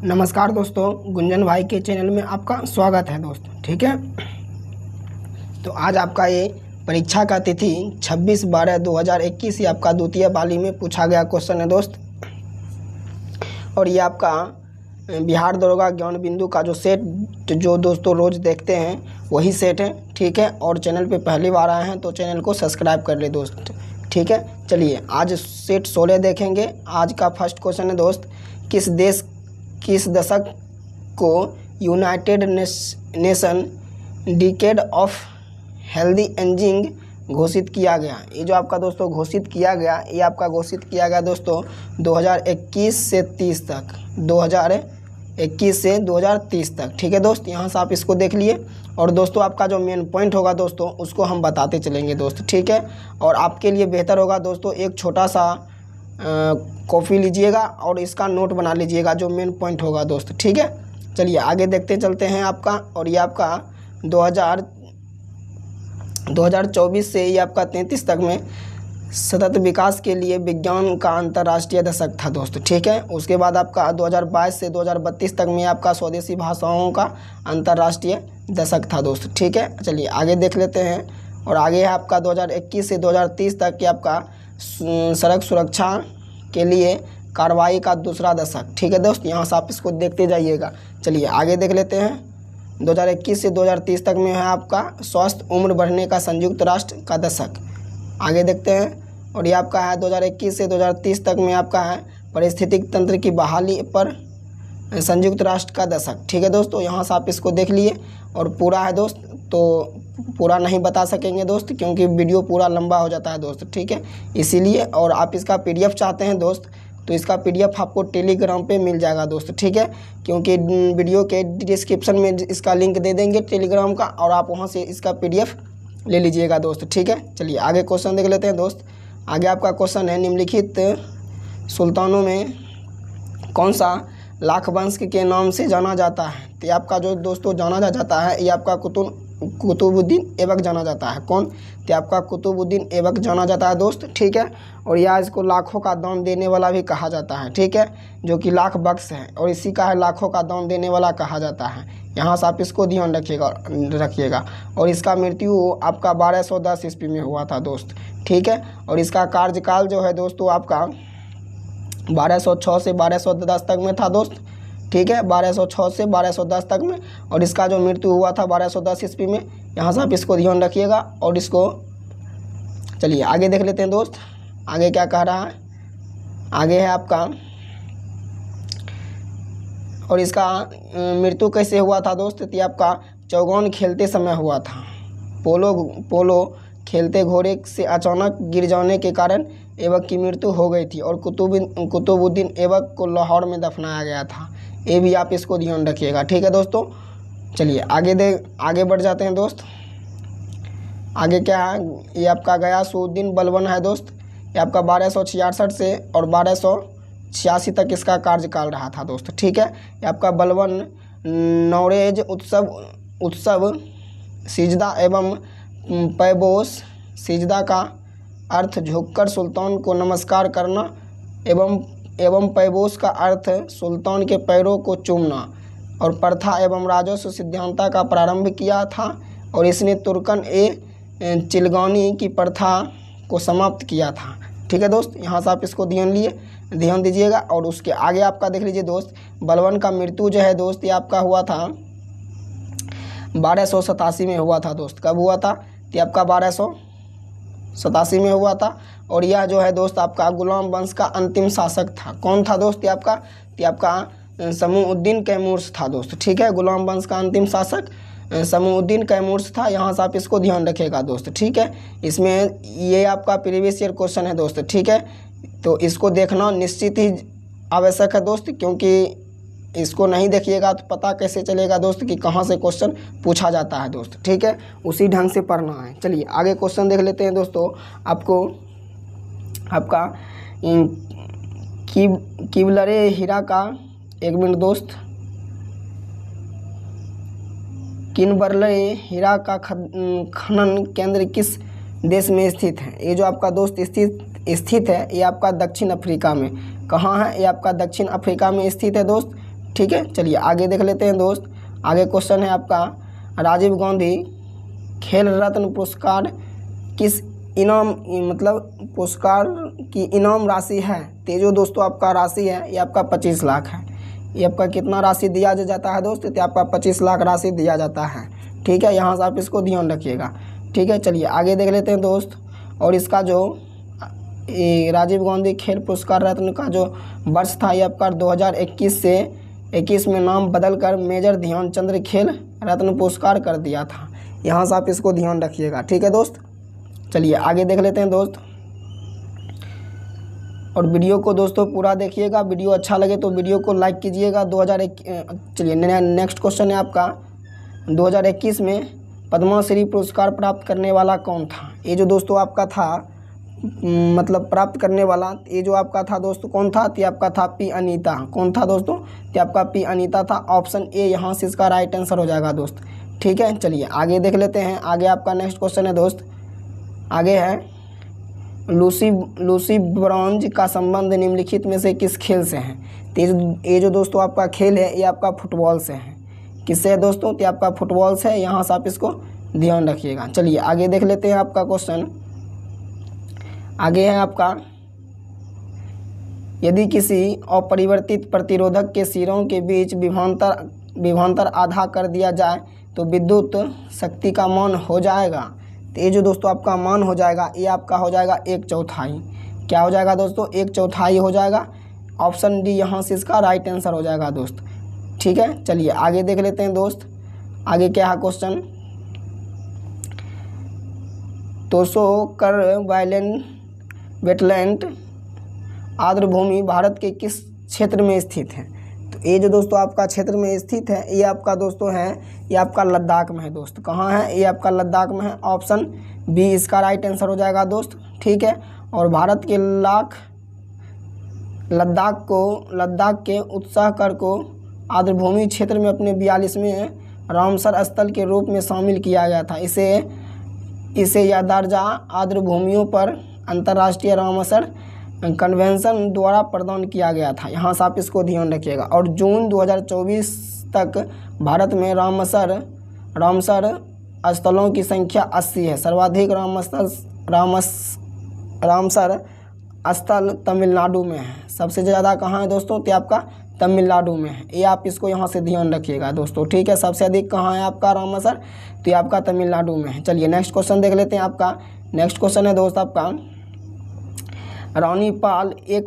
नमस्कार दोस्तों, गुंजन भाई के चैनल में आपका स्वागत है दोस्तों। ठीक है, तो आज आपका ये परीक्षा का तिथि 26/12/2021 ये आपका द्वितीय पाली में पूछा गया क्वेश्चन है दोस्त। और ये आपका बिहार दरोगा ज्ञान बिंदु का जो सेट जो दोस्तों रोज़ देखते हैं वही सेट है। ठीक है, और चैनल पे पहली बार आए हैं तो चैनल को सब्सक्राइब कर ले दोस्त। ठीक है, चलिए आज सेट 16 देखेंगे। आज का फर्स्ट क्वेश्चन है दोस्त, किस दशक को United nation decade of healthy ageing घोषित किया गया। ये जो आपका दोस्तों घोषित किया गया, ये आपका घोषित किया गया दोस्तों 2021 से 30 तक, 2021 से 2030 तक। ठीक है दोस्त, यहाँ से आप इसको देख लिए। और दोस्तों आपका जो मेन पॉइंट होगा दोस्तों उसको हम बताते चलेंगे दोस्त। ठीक है, और आपके लिए बेहतर होगा दोस्तों एक छोटा सा कॉपी लीजिएगा और इसका नोट बना लीजिएगा जो मेन पॉइंट होगा दोस्त। ठीक है, चलिए आगे देखते चलते हैं आपका। और ये आपका 2024 से ये आपका 33 तक में सतत विकास के लिए विज्ञान का अंतर्राष्ट्रीय दशक था दोस्त। ठीक है, उसके बाद आपका 2022 से 2032 तक में आपका स्वदेशी भाषाओं का अंतर्राष्ट्रीय दशक था दोस्त। ठीक है, चलिए आगे देख लेते हैं। और आगे है आपका 2021 से 2030 तक कि आपका सड़क सुरक्षा के लिए कार्रवाई का दूसरा दशक। ठीक है दोस्त, यहाँ से आप इसको देखते जाइएगा। चलिए आगे देख लेते हैं। 2021 से 2030 तक में है आपका स्वस्थ उम्र बढ़ने का संयुक्त राष्ट्र का दशक। आगे देखते हैं। और ये आपका है 2021 से 2030 तक में आपका है पारिस्थितिक तंत्र की बहाली पर संयुक्त राष्ट्र का दशक। ठीक है दोस्तों, यहाँ से आप इसको देख लिए। और पूरा है दोस्त, तो पूरा नहीं बता सकेंगे दोस्त क्योंकि वीडियो पूरा लंबा हो जाता है दोस्त। ठीक है, इसीलिए। और आप इसका पीडीएफ चाहते हैं दोस्त तो इसका पीडीएफ आपको टेलीग्राम पे मिल जाएगा दोस्त। ठीक है, क्योंकि वीडियो के डिस्क्रिप्शन में इसका लिंक दे देंगे टेलीग्राम का, और आप वहाँ से इसका पीडीएफ ले लीजिएगा दोस्त। ठीक है, चलिए आगे क्वेश्चन देख लेते हैं दोस्त। आगे आपका क्वेश्चन है, निम्नलिखित सुल्तानों में कौन सा लाख वंश के नाम से जाना जाता है। तो ये आपका जो दोस्तों जाना जाता है ये आपका कुतुबुद्दीन ऐबक जाना जाता है। कौन? तो आपका कुतुबुद्दीन ऐबक जाना जाता है दोस्त। ठीक है, और यह इसको लाखों का दान देने वाला भी कहा जाता है। ठीक है, जो कि लाख बख्श है और इसी का है लाखों का दान देने वाला कहा जाता है। यहाँ से आप इसको ध्यान रखिएगा। और इसका मृत्यु आपका 1210 ईस्वी में हुआ था दोस्त। ठीक है, और इसका कार्यकाल जो है दोस्तों आपका 1206 से 1210 तक में था दोस्त। ठीक है, 1206 से 1210 तक में। और इसका जो मृत्यु हुआ था 1210 ईस्वी में। यहाँ से आप इसको ध्यान रखिएगा। और इसको चलिए आगे देख लेते हैं दोस्त। आगे क्या कह रहा है, आगे है आपका, और इसका मृत्यु कैसे हुआ था दोस्त। तो आपका चौगान खेलते समय हुआ था। पोलो खेलते घोड़े से अचानक गिर जाने के कारण ऐबक की मृत्यु हो गई थी। और कुतुबुद्दीन ऐबक को लाहौर में दफनाया गया था। ये भी आप इसको ध्यान रखिएगा। ठीक है दोस्तों, चलिए आगे बढ़ जाते हैं दोस्त। आगे क्या है, ये आपका गयासुद्दीन बलबन है दोस्त। ये आपका 1266 से और 1286 तक इसका कार्यकाल रहा था दोस्त। ठीक है, ये आपका बलबन नौरेज उत्सव सिजदा एवं पैबोस, सिजदा का अर्थ झुककर सुल्तान को नमस्कार करना एवं पैबोस का अर्थ सुल्तान के पैरों को चूमना, और प्रथा एवं राजस्व सिद्धांता का प्रारंभ किया था। और इसने तुर्कन चिलगानी की प्रथा को समाप्त किया था। ठीक है दोस्त, यहाँ से आप इसको ध्यान दीजिएगा। और उसके आगे आपका देख लीजिए दोस्त, बलबन का मृत्यु जो है दोस्त ये आपका हुआ था 1287 में हुआ था दोस्त। कब हुआ था? तो आपका 1287 में हुआ था। और यह जो है दोस्त आपका गुलाम वंश का अंतिम शासक था। कौन था दोस्त? ये आपका समूउद्दीन कैमूर्स था दोस्त। ठीक है, गुलाम वंश का अंतिम शासक समूउद्दीन कैमूर्स था। यहाँ से आप इसको ध्यान रखिएगा दोस्त। ठीक है, इसमें ये आपका प्रीवियस ईयर क्वेश्चन है दोस्त। ठीक है, तो इसको देखना निश्चित ही आवश्यक है दोस्त, क्योंकि इसको नहीं देखिएगा तो पता कैसे चलेगा दोस्त कि कहाँ से क्वेश्चन पूछा जाता है दोस्त। ठीक है, उसी ढंग से पढ़ना है। चलिए आगे क्वेश्चन देख लेते हैं दोस्तों। आपका किबलरे हीरा का, एक मिनट दोस्त, किनबरले हीरा का खनन केंद्र किस देश में स्थित है? ये जो आपका दोस्त स्थित है ये आपका दक्षिण अफ्रीका में। कहाँ है? ये आपका दक्षिण अफ्रीका में स्थित है दोस्त। ठीक है, चलिए आगे देख लेते हैं दोस्त। आगे क्वेश्चन है आपका, राजीव गांधी खेल रत्न पुरस्कार किस इनाम मतलब पुरस्कार की इनाम राशि है? तो ये जो दोस्तों आपका राशि है ये आपका 25 लाख है। ये आपका कितना राशि दिया जाता है दोस्त? तो आपका 25 लाख राशि दिया जाता है। ठीक है, यहाँ से आप इसको ध्यान रखिएगा। ठीक है, चलिए आगे देख लेते हैं दोस्त। और इसका जो राजीव गांधी खेल पुरस्कार रत्न का जो वर्ष था ये आपका 2021 से 21 में नाम बदलकर मेजर ध्यानचंद खेल रत्न पुरस्कार कर दिया था। यहाँ से आप इसको ध्यान रखिएगा। ठीक है दोस्त, चलिए आगे देख लेते हैं दोस्त। और वीडियो को दोस्तों पूरा देखिएगा, वीडियो अच्छा लगे तो वीडियो को लाइक कीजिएगा। 2001 चलिए नेक्स्ट क्वेश्चन है आपका, 2021 में पद्मश्री पुरस्कार प्राप्त करने वाला कौन था? ये जो दोस्तों आपका था मतलब प्राप्त करने वाला, ये जो आपका था दोस्तों कौन था? तो आपका था पी अनीता। कौन था दोस्तों? तो आपका पी अनीता था। ऑप्शन ए यहाँ से इसका राइट आंसर हो जाएगा दोस्त। ठीक है, चलिए आगे देख लेते हैं। आगे आपका नेक्स्ट क्वेश्चन है दोस्त, आगे है लूसी ब्रॉन्ज का संबंध निम्नलिखित में से किस खेल से है? तो ये जो दोस्तों आपका खेल है ये आपका फुटबॉल से है। किससे है दोस्तों? तो आपका फुटबॉल से है। यहाँ से आप इसको ध्यान रखिएगा। चलिए आगे देख लेते हैं आपका क्वेश्चन। आगे है आपका, यदि किसी अपरिवर्तित प्रतिरोधक के सिरों के बीच विभवांतर आधा कर दिया जाए तो विद्युत शक्ति का मान हो जाएगा। तो ये जो दोस्तों आपका मान हो जाएगा ये आपका हो जाएगा 1/4। क्या हो जाएगा दोस्तों? 1/4 हो जाएगा। ऑप्शन डी यहाँ से इसका राइट आंसर हो जाएगा दोस्त। ठीक है, चलिए आगे देख लेते हैं दोस्त। आगे क्या है क्वेश्चन, 200 कर वेटलैंड आर्द्रभूमि भारत के किस क्षेत्र में स्थित है? तो ये जो दोस्तों आपका क्षेत्र में स्थित है ये आपका दोस्तों है ये आपका लद्दाख में है दोस्त। कहाँ है? ये आपका लद्दाख में है। ऑप्शन बी इसका राइट आंसर हो जाएगा दोस्त। ठीक है, और भारत के लद्दाख के उत्साह कर को आर्द्रभूमि क्षेत्र में अपने 42वें रामसर स्थल के रूप में शामिल किया गया था। इसे यह दर्जा आर्द्रभूमियों पर अंतर्राष्ट्रीय रामसर कन्वेंशन द्वारा प्रदान किया गया था। यहाँ से आप इसको ध्यान रखिएगा। और जून 2024 तक भारत में रामसर स्थलों की संख्या 80 है। सर्वाधिक रामसर स्थल तमिलनाडु में है। सबसे ज़्यादा कहाँ है दोस्तों? तो आपका तमिलनाडु में है। ये आप इसको यहाँ से ध्यान रखिएगा दोस्तों। ठीक है, सबसे अधिक कहाँ है आपका रामसर? तो ये आपका तमिलनाडु में है। चलिए नेक्स्ट क्वेश्चन देख लेते हैं। आपका नेक्स्ट क्वेश्चन है दोस्त आपका, रानी पाल एक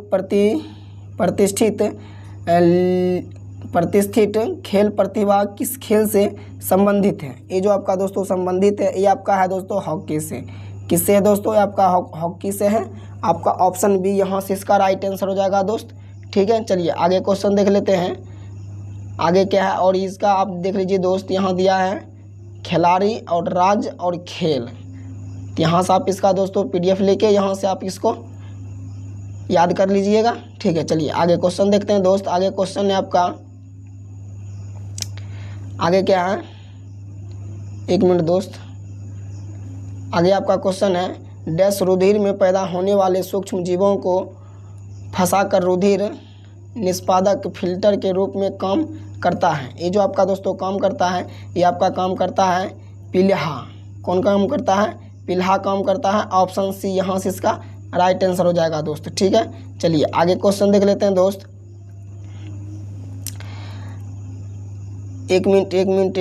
प्रतिष्ठित खेल प्रतिभा किस खेल से संबंधित है? ये जो आपका दोस्तों संबंधित है ये आपका है दोस्तों हॉकी से। किससे है दोस्तों? ये आपका हॉकी से है। आपका ऑप्शन बी यहाँ से इसका राइट आंसर हो जाएगा दोस्त। ठीक है, चलिए आगे क्वेश्चन देख लेते हैं। आगे क्या है और इसका आप देख लीजिए दोस्त, यहाँ दिया है खिलाड़ी और राज्य और खेल। तो यहाँ से आप इसका दोस्तों PDF लेके यहाँ से आप इसको याद कर लीजिएगा। ठीक है, चलिए आगे क्वेश्चन देखते हैं दोस्त। आगे क्वेश्चन है आपका, आगे क्या है, एक मिनट दोस्त। आगे आपका क्वेश्चन है, डैश रुधिर में पैदा होने वाले सूक्ष्म जीवों को फंसाकर रुधिर निष्पादक फिल्टर के रूप में काम करता है। ये जो आपका दोस्तों काम करता है ये आपका काम करता है पिल्हा। कौन काम करता है? पिल्हा काम करता है। ऑप्शन सी यहाँ से इसका राइट आंसर हो जाएगा दोस्त। ठीक है, चलिए आगे क्वेश्चन देख लेते हैं दोस्त। एक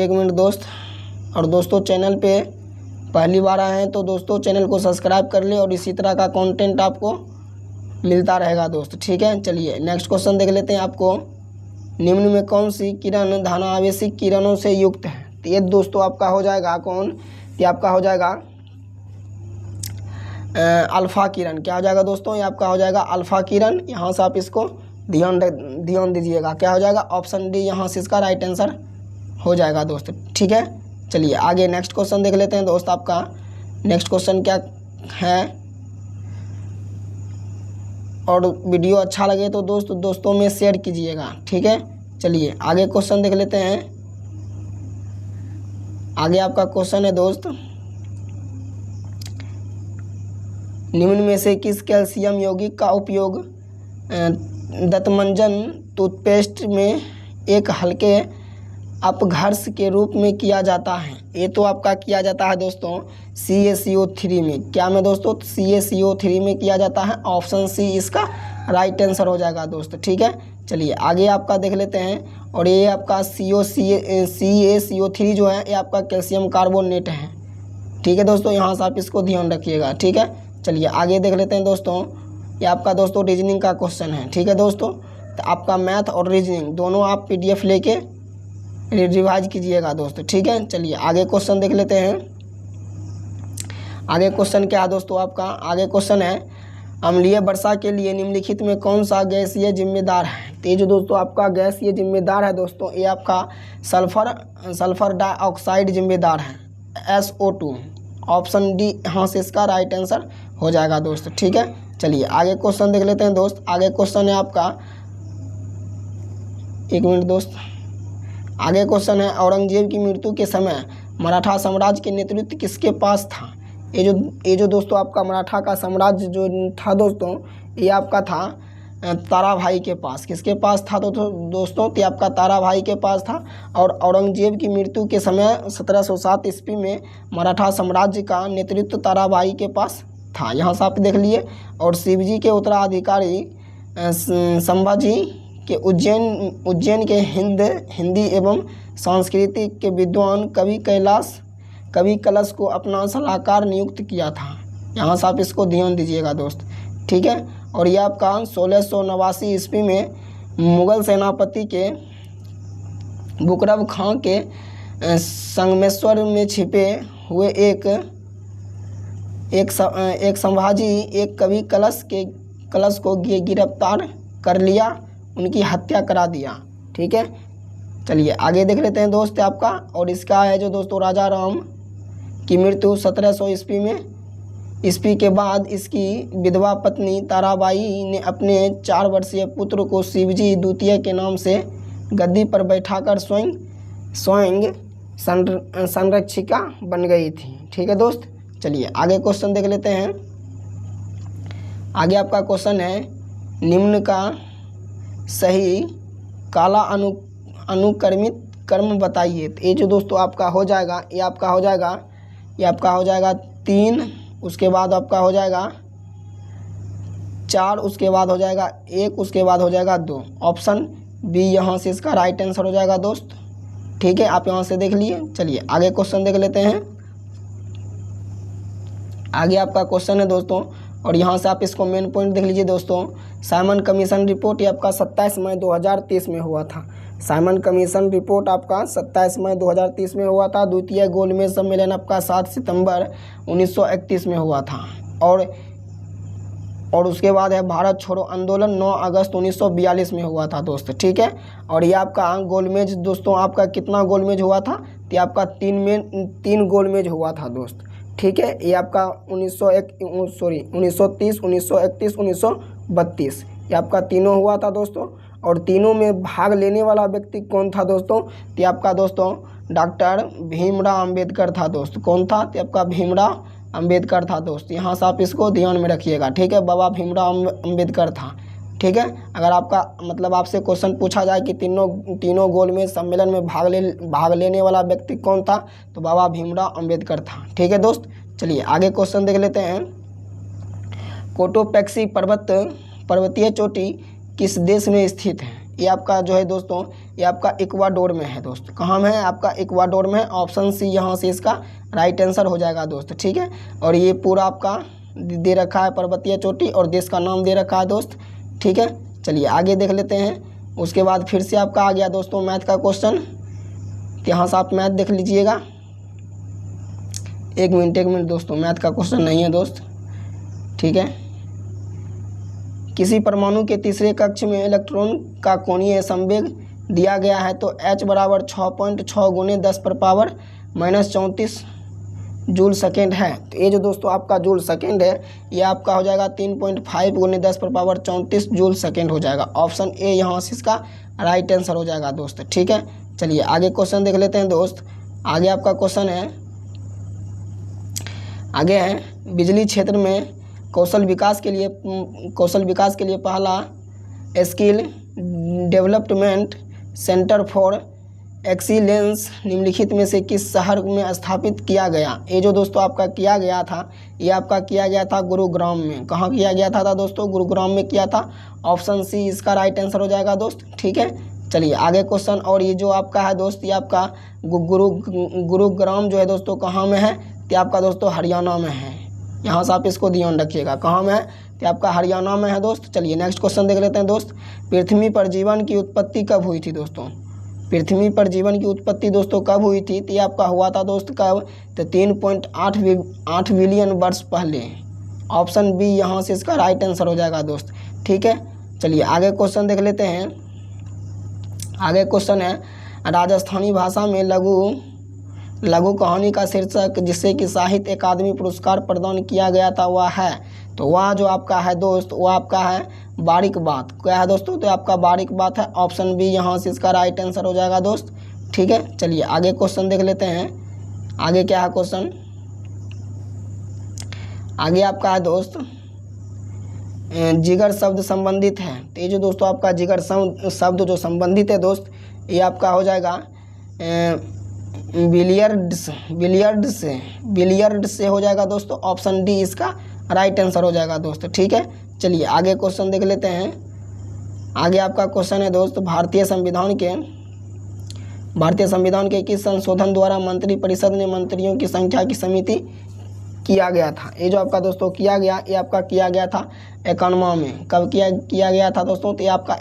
मिनट दोस्त। और दोस्तों चैनल पे पहली बार आए हैं तो दोस्तों चैनल को सब्सक्राइब कर ले और इसी तरह का कंटेंट आपको मिलता रहेगा दोस्त। ठीक है, चलिए नेक्स्ट क्वेश्चन देख लेते हैं। आपको निम्न में कौन सी किरण धनावेशिक किरणों से युक्त है? तो ये दोस्तों आपका हो जाएगा कौन? ये आपका हो जाएगा अल्फ़ा किरण। क्या हो जाएगा दोस्तों? ये आपका हो जाएगा अल्फ़ा किरण। यहाँ से आप इसको ध्यान दीजिएगा। क्या हो जाएगा? ऑप्शन डी यहाँ से इसका राइट आंसर हो जाएगा दोस्त। ठीक है, चलिए आगे नेक्स्ट क्वेश्चन देख लेते हैं दोस्त। आपका नेक्स्ट क्वेश्चन क्या है? और वीडियो अच्छा लगे तो दोस्तों में शेयर कीजिएगा। ठीक है, चलिए आगे क्वेश्चन देख लेते हैं। आगे आपका क्वेश्चन है दोस्त, निम्न में से किस कैल्शियम यौगिक का उपयोग दंतमंजन टूथपेस्ट में एक हल्के अपघर्ष के रूप में किया जाता है। ये तो आपका किया जाता है दोस्तों CaCO3 में। क्या में दोस्तों? CaCO3 में किया जाता है। ऑप्शन सी इसका राइट आंसर हो जाएगा दोस्त। ठीक है, चलिए आगे आपका देख लेते हैं। और ये आपका CaCO3 जो है ये आपका कैल्शियम कार्बोनेट है। ठीक है दोस्तों, यहाँ से आप इसको ध्यान रखिएगा। ठीक है, चलिए आगे देख लेते हैं दोस्तों। ये आपका दोस्तों रीजनिंग का क्वेश्चन है। ठीक है दोस्तों, तो आपका मैथ और रीजनिंग दोनों आप PDF लेके रिवाइज कीजिएगा दोस्तों। ठीक है, चलिए आगे क्वेश्चन देख लेते हैं। आगे क्वेश्चन क्या है दोस्तों आपका? आगे क्वेश्चन है अम्लीय वर्षा के लिए निम्नलिखित में कौन सा गैसीय जिम्मेदार है? तो ये जो दोस्तों आपका गैसीय जिम्मेदार है दोस्तों, ये आपका सल्फर डाइऑक्साइड जिम्मेदार है, SO2। ऑप्शन डी यहाँ से इसका राइट आंसर हो जाएगा दोस्त। ठीक है, चलिए आगे क्वेश्चन देख लेते हैं दोस्त। आगे क्वेश्चन है आपका, एक मिनट दोस्त। आगे क्वेश्चन है औरंगजेब की मृत्यु के समय मराठा साम्राज्य के नेतृत्व किसके पास था? ये जो दोस्तों आपका मराठा का साम्राज्य जो था दोस्तों, ये आपका था ताराभाई के पास। किसके पास था तो दोस्तों? तो आपका ताराभाई के पास था। और औरंगजेब की मृत्यु के समय 1707 ईस्वी में मराठा साम्राज्य का नेतृत्व ताराभाई के पास था। यहाँ से आप देख लिए। और शिवजी के उत्तराधिकारी संभाजी के उज्जैन के हिंदी एवं संस्कृति के विद्वान कवि कलश को अपना सलाहकार नियुक्त किया था। यहाँ से आप इसको ध्यान दीजिएगा दोस्त। ठीक है, और यह आपका 1689 ईस्वी में मुगल सेनापति के बुकरब खां के संगमेश्वर में छिपे हुए एक संभाजी एक कवि कलश को गिरफ्तार कर लिया, उनकी हत्या करा दिया। ठीक है, चलिए आगे देख लेते हैं दोस्त आपका। और इसका है जो दोस्तों राजा राम की मृत्यु 1700 ईस्वी के बाद इसकी विधवा पत्नी ताराबाई ने अपने 4 वर्षीय पुत्र को शिवजी द्वितीय के नाम से गद्दी पर बैठाकर स्वयं संरक्षिका बन गई थी। ठीक है दोस्त, चलिए आगे क्वेश्चन देख लेते हैं। आगे आपका क्वेश्चन है निम्न का सही काला अनुक्रमित कर्म बताइए। तो ये जो दोस्तों आपका हो जाएगा, ये आपका हो जाएगा 3, उसके बाद आपका हो जाएगा 4, उसके बाद हो जाएगा 1, उसके बाद हो जाएगा 2। ऑप्शन बी यहाँ से इसका राइट आंसर हो जाएगा दोस्त। ठीक है, आप यहाँ से देख लिए। चलिए आगे क्वेश्चन देख लेते हैं। आगे आपका क्वेश्चन है दोस्तों, और यहाँ से आप इसको मेन पॉइंट देख लीजिए दोस्तों। साइमन कमीशन रिपोर्ट ये आपका 27 मई 2030 में हुआ था। साइमन कमीशन रिपोर्ट आपका 27 मई 2030 में हुआ था। द्वितीय गोलमेज सम्मेलन आपका 7 सितंबर 1931 में हुआ था। और उसके बाद है भारत छोड़ो आंदोलन 9 अगस्त 1942 में हुआ था दोस्त। ठीक है, और ये आपका गोलमेज दोस्तों आपका कितना गोलमेज हुआ था? तो आपका 3 गोलमेज हुआ था दोस्त। ठीक है, ये आपका 1930, 1931, 1932 ये आपका तीनों हुआ था दोस्तों। और तीनों में भाग लेने वाला व्यक्ति कौन था दोस्तों? तो आपका दोस्तों डॉक्टर भीमराव अंबेडकर था दोस्त। कौन था? तो आपका भीमराव अंबेडकर था दोस्त। यहाँ से आप इसको ध्यान में रखिएगा। ठीक है, बाबा भीमराव अंबेडकर था। ठीक है, अगर आपका मतलब आपसे क्वेश्चन पूछा जाए कि तीनों गोलमेज सम्मेलन में भाग लेने वाला व्यक्ति कौन था, तो बाबा भीमराव अंबेडकर था। ठीक है दोस्त, चलिए आगे क्वेश्चन देख लेते हैं। कोटोपैक्सी पर्वतीय चोटी किस देश में स्थित है? ये आपका जो है दोस्तों, ये आपका इक्वाडोर में है दोस्त। कहाँ में है? आपका इक्वाडोर में है। ऑप्शन सी यहाँ से इसका राइट आंसर हो जाएगा दोस्त। ठीक है, और ये पूरा आपका दे रखा है पर्वतीय चोटी, और देश का नाम दे रखा है दोस्त। ठीक है, चलिए आगे देख लेते हैं। उसके बाद फिर से आपका आ गया दोस्तों मैथ का क्वेश्चन। यहाँ से आप मैथ देख लीजिएगा। एक मिनट दोस्तों, मैथ का क्वेश्चन नहीं है दोस्त। ठीक है, किसी परमाणु के तीसरे कक्ष में इलेक्ट्रॉन का कोणीय संवेग दिया गया है तो h बराबर 6.6 गुने 10⁻⁻34 जूल सेकेंड है। तो ये जो दोस्तों आपका जूल सेकेंड है, ये आपका हो जाएगा 3.5 गुने 10⁻34 जूल सेकेंड हो जाएगा। ऑप्शन ए यहाँ से इसका राइट आंसर हो जाएगा दोस्त। ठीक है, चलिए आगे क्वेश्चन देख लेते हैं दोस्त। आगे आपका क्वेश्चन है, आगे है बिजली क्षेत्र में कौशल विकास के लिए पहला skill development centre for excellence निम्नलिखित में से किस शहर में स्थापित किया गया? ये जो दोस्तों आपका किया गया था, ये आपका किया गया था गुरुग्राम में। कहाँ किया गया था दोस्तों? गुरुग्राम में किया था। ऑप्शन सी इसका राइट आंसर हो जाएगा दोस्त। ठीक है, चलिए आगे क्वेश्चन। और ये जो आपका है दोस्त, ये आपका गुरुग्राम जो है दोस्तों कहाँ में है? तो आपका दोस्तों हरियाणा में है। यहाँ से आप इसको ध्यान रखिएगा, कहाँ में है? तो आपका हरियाणा में है दोस्त। चलिए नेक्स्ट क्वेश्चन देख लेते हैं दोस्त। पृथ्वी पर जीवन की उत्पत्ति कब हुई थी दोस्तों? पृथ्वी पर जीवन की उत्पत्ति दोस्तों कब हुई थी? तो ये आपका हुआ था दोस्त कब? तो 3.8 बिलियन वर्ष पहले। ऑप्शन बी यहाँ से इसका राइट आंसर हो जाएगा दोस्त। ठीक है, चलिए आगे क्वेश्चन देख लेते हैं। आगे क्वेश्चन है, राजस्थानी भाषा में लघु कहानी का शीर्षक जिससे कि साहित्य अकादमी पुरस्कार प्रदान किया गया था वह है? तो वह जो आपका है दोस्त, वो आपका है बारीक बात। क्या है दोस्तों? तो आपका बारीक बात है। ऑप्शन बी यहाँ से इसका राइट आंसर हो जाएगा दोस्त। ठीक है, चलिए आगे क्वेश्चन देख लेते हैं। आगे क्या है क्वेश्चन? आगे आपका है दोस्त, जिगर शब्द संबंधित है। तो ये जो दोस्तों आपका जिगर शब्द जो संबंधित है दोस्त, ये आपका हो जाएगा बिलियर्ड से हो जाएगा दोस्तों। ऑप्शन डी इसका राइट आंसर हो जाएगा दोस्त। ठीक है, चलिए आगे क्वेश्चन देख लेते हैं। आगे आपका क्वेश्चन है दोस्त, भारतीय संविधान के किस संशोधन द्वारा मंत्रिपरिषद ने मंत्रियों की संख्या की समिति किया गया था? ये जो आपका दोस्तों किया गया, ये आपका किया गया था 91 में। कब किया गया था दोस्तों? तो ये आपका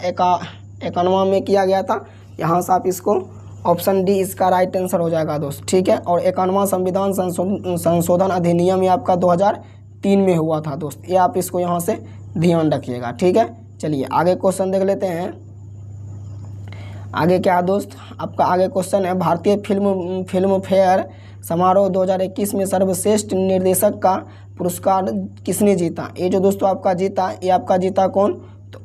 91 में किया गया था। यहाँ से आप इसको ऑप्शन डी इसका राइट आंसर हो जाएगा दोस्त। ठीक है, और 91वां संविधान संशोधन अधिनियम ये आपका 2003 में हुआ था दोस्त। ये आप इसको यहाँ से ध्यान रखिएगा। ठीक है, चलिए आगे क्वेश्चन देख लेते हैं। आगे क्या है दोस्त? आपका आगे क्वेश्चन है, भारतीय फिल्म फेयर समारोह 2021 में सर्वश्रेष्ठ निर्देशक का पुरस्कार किसने जीता? ये जो दोस्तों आपका जीता, ये आपका जीता कौन? तो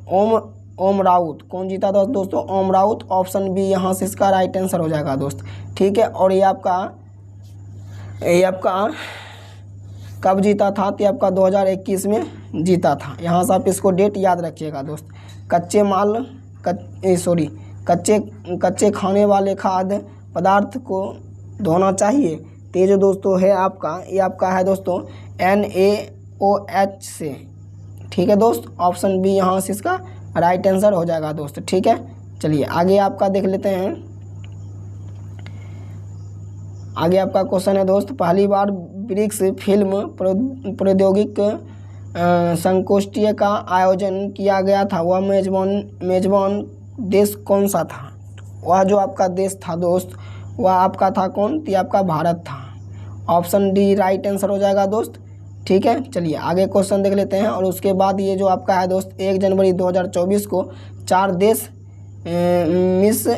ओम राउत। कौन जीता था दोस्तों? ओम राउत। ऑप्शन बी यहाँ से इसका राइट आंसर हो जाएगा दोस्त। ठीक है, और ये आपका कब जीता था? तो आपका 2021 में जीता था। यहाँ से आप इसको डेट याद रखिएगा दोस्त। कच्चे खाने वाले खाद्य पदार्थ को धोना चाहिए। तो ये जो दोस्तों है आपका, ये आपका है दोस्तों NaOH से। ठीक है दोस्त, ऑप्शन बी यहाँ से इसका राइट आंसर हो जाएगा दोस्त। ठीक है, चलिए आगे आपका देख लेते हैं। आगे आपका क्वेश्चन है दोस्त, पहली बार ब्रिक्स फिल्म प्रौद्योगिक संगोष्ठी का आयोजन किया गया था, वह मेजबान देश कौन सा था? वह जो आपका देश था दोस्त, वह आपका था कौन? तो आपका भारत था। ऑप्शन डी राइट आंसर हो जाएगा दोस्त। ठीक है, चलिए आगे क्वेश्चन देख लेते हैं। और उसके बाद ये जो आपका है दोस्त, 1 जनवरी 2024 को 4 देश मिस्र,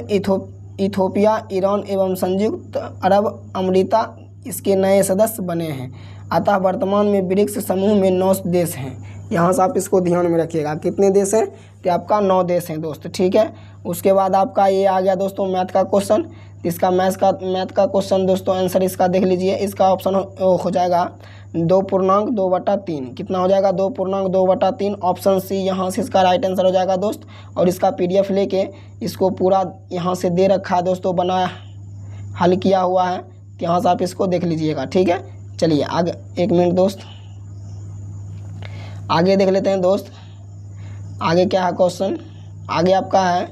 इथोपिया, ईरान एवं संयुक्त अरब अमीरात इसके नए सदस्य बने हैं। अतः वर्तमान में ब्रिक्स समूह में 9 देश हैं। यहाँ से आप इसको ध्यान में रखिएगा। कितने देश हैं? तो आपका 9 देश हैं दोस्त। ठीक है, उसके बाद आपका ये आ गया दोस्तों मैथ का क्वेश्चन। इसका मैथ का क्वेश्चन दोस्तों आंसर इसका देख लीजिए। इसका ऑप्शन हो जाएगा 2.2/3। कितना हो जाएगा? 2.2/3। ऑप्शन सी यहाँ से इसका राइट आंसर हो जाएगा दोस्त। और इसका PDF लेके इसको पूरा यहाँ से दे रखा है दोस्तों, बनाया हल किया हुआ है। तो यहाँ से आप इसको देख लीजिएगा। ठीक है, चलिए आगे 1 मिनट दोस्त, आगे देख लेते हैं दोस्त। आगे क्या है क्वेश्चन? आगे आपका है,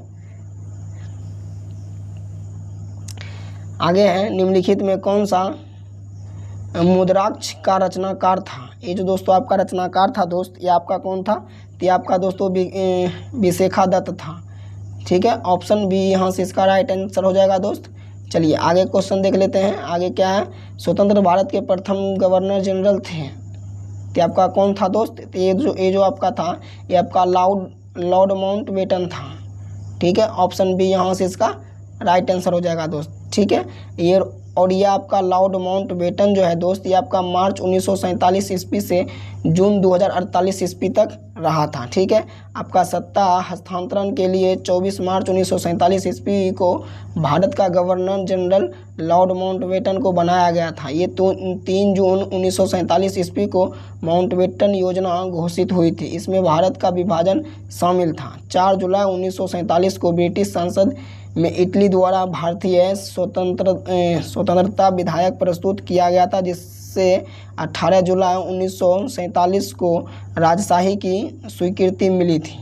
आगे है निम्नलिखित में कौन सा मुद्राक्ष का रचनाकार था? ये जो दोस्तों आपका रचनाकार था दोस्त, ये आपका कौन था? तो ये आपका दोस्तों विशेखा दत्त था। ठीक है, ऑप्शन बी यहाँ से इसका राइट आंसर हो जाएगा दोस्त। चलिए आगे क्वेश्चन देख लेते हैं। आगे क्या है? स्वतंत्र भारत के प्रथम गवर्नर जनरल थे, तो आपका कौन था दोस्त? तो ये जो आपका था, ये आपका लॉर्ड माउंटबेटन था। ठीक है, ऑप्शन बी यहाँ से इसका राइट आंसर हो जाएगा दोस्त। ठीक है, ये आपका लॉर्ड माउंटबेटन जो है दोस्त, ये आपका मार्च 1947 ईस्वी से जून 2048 ईस्वी तक रहा था। ठीक है, आपका सत्ता हस्तांतरण के लिए 24 मार्च 1947 ईस्वी को भारत का गवर्नर जनरल लॉर्ड माउंटबेटन को बनाया गया था। ये 3 जून 1947 ईस्वी को माउंटबेटन योजना घोषित हुई थी। इसमें भारत का विभाजन शामिल था। 4 जुलाई 1947 को ब्रिटिश संसद में इटली द्वारा भारतीय स्वतंत्रता विधेयक प्रस्तुत किया गया था, जिससे 18 जुलाई 1947 को राजशाही की स्वीकृति मिली थी।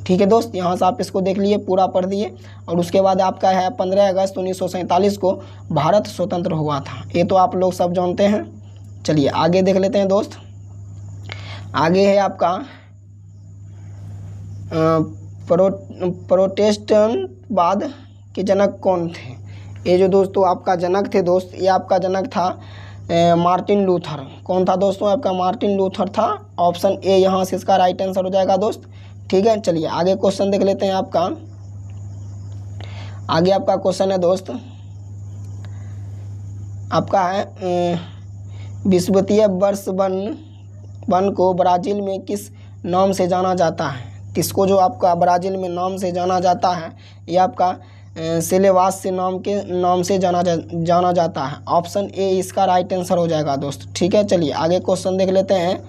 ठीक है दोस्त, यहाँ से आप इसको देख लिए, पूरा पढ़ दिए। और उसके बाद आपका है 15 अगस्त 1947 को भारत स्वतंत्र हुआ था। ये तो आप लोग सब जानते हैं। चलिए आगे देख लेते हैं दोस्त। आगे है आपका प्रोटेस्टेंटवाद के जनक कौन थे। ये जो दोस्तों आपका जनक थे दोस्त, ये आपका जनक था मार्टिन लूथर। कौन था दोस्तों, आपका मार्टिन लूथर था। ऑप्शन ए यहाँ से इसका राइट आंसर हो जाएगा दोस्त। ठीक है, चलिए आगे क्वेश्चन देख लेते हैं आपका। आगे आपका क्वेश्चन है दोस्त, आपका है विश्ववित्तीय वर्ष वन को ब्राज़ील में किस नाम से जाना जाता है। इसको जो आपका ब्राज़ील में नाम से जाना जाता है, ये आपका सिलेवास से नाम से जाना जाता है। ऑप्शन ए इसका राइट आंसर हो जाएगा दोस्त। ठीक है, चलिए आगे क्वेश्चन देख लेते हैं।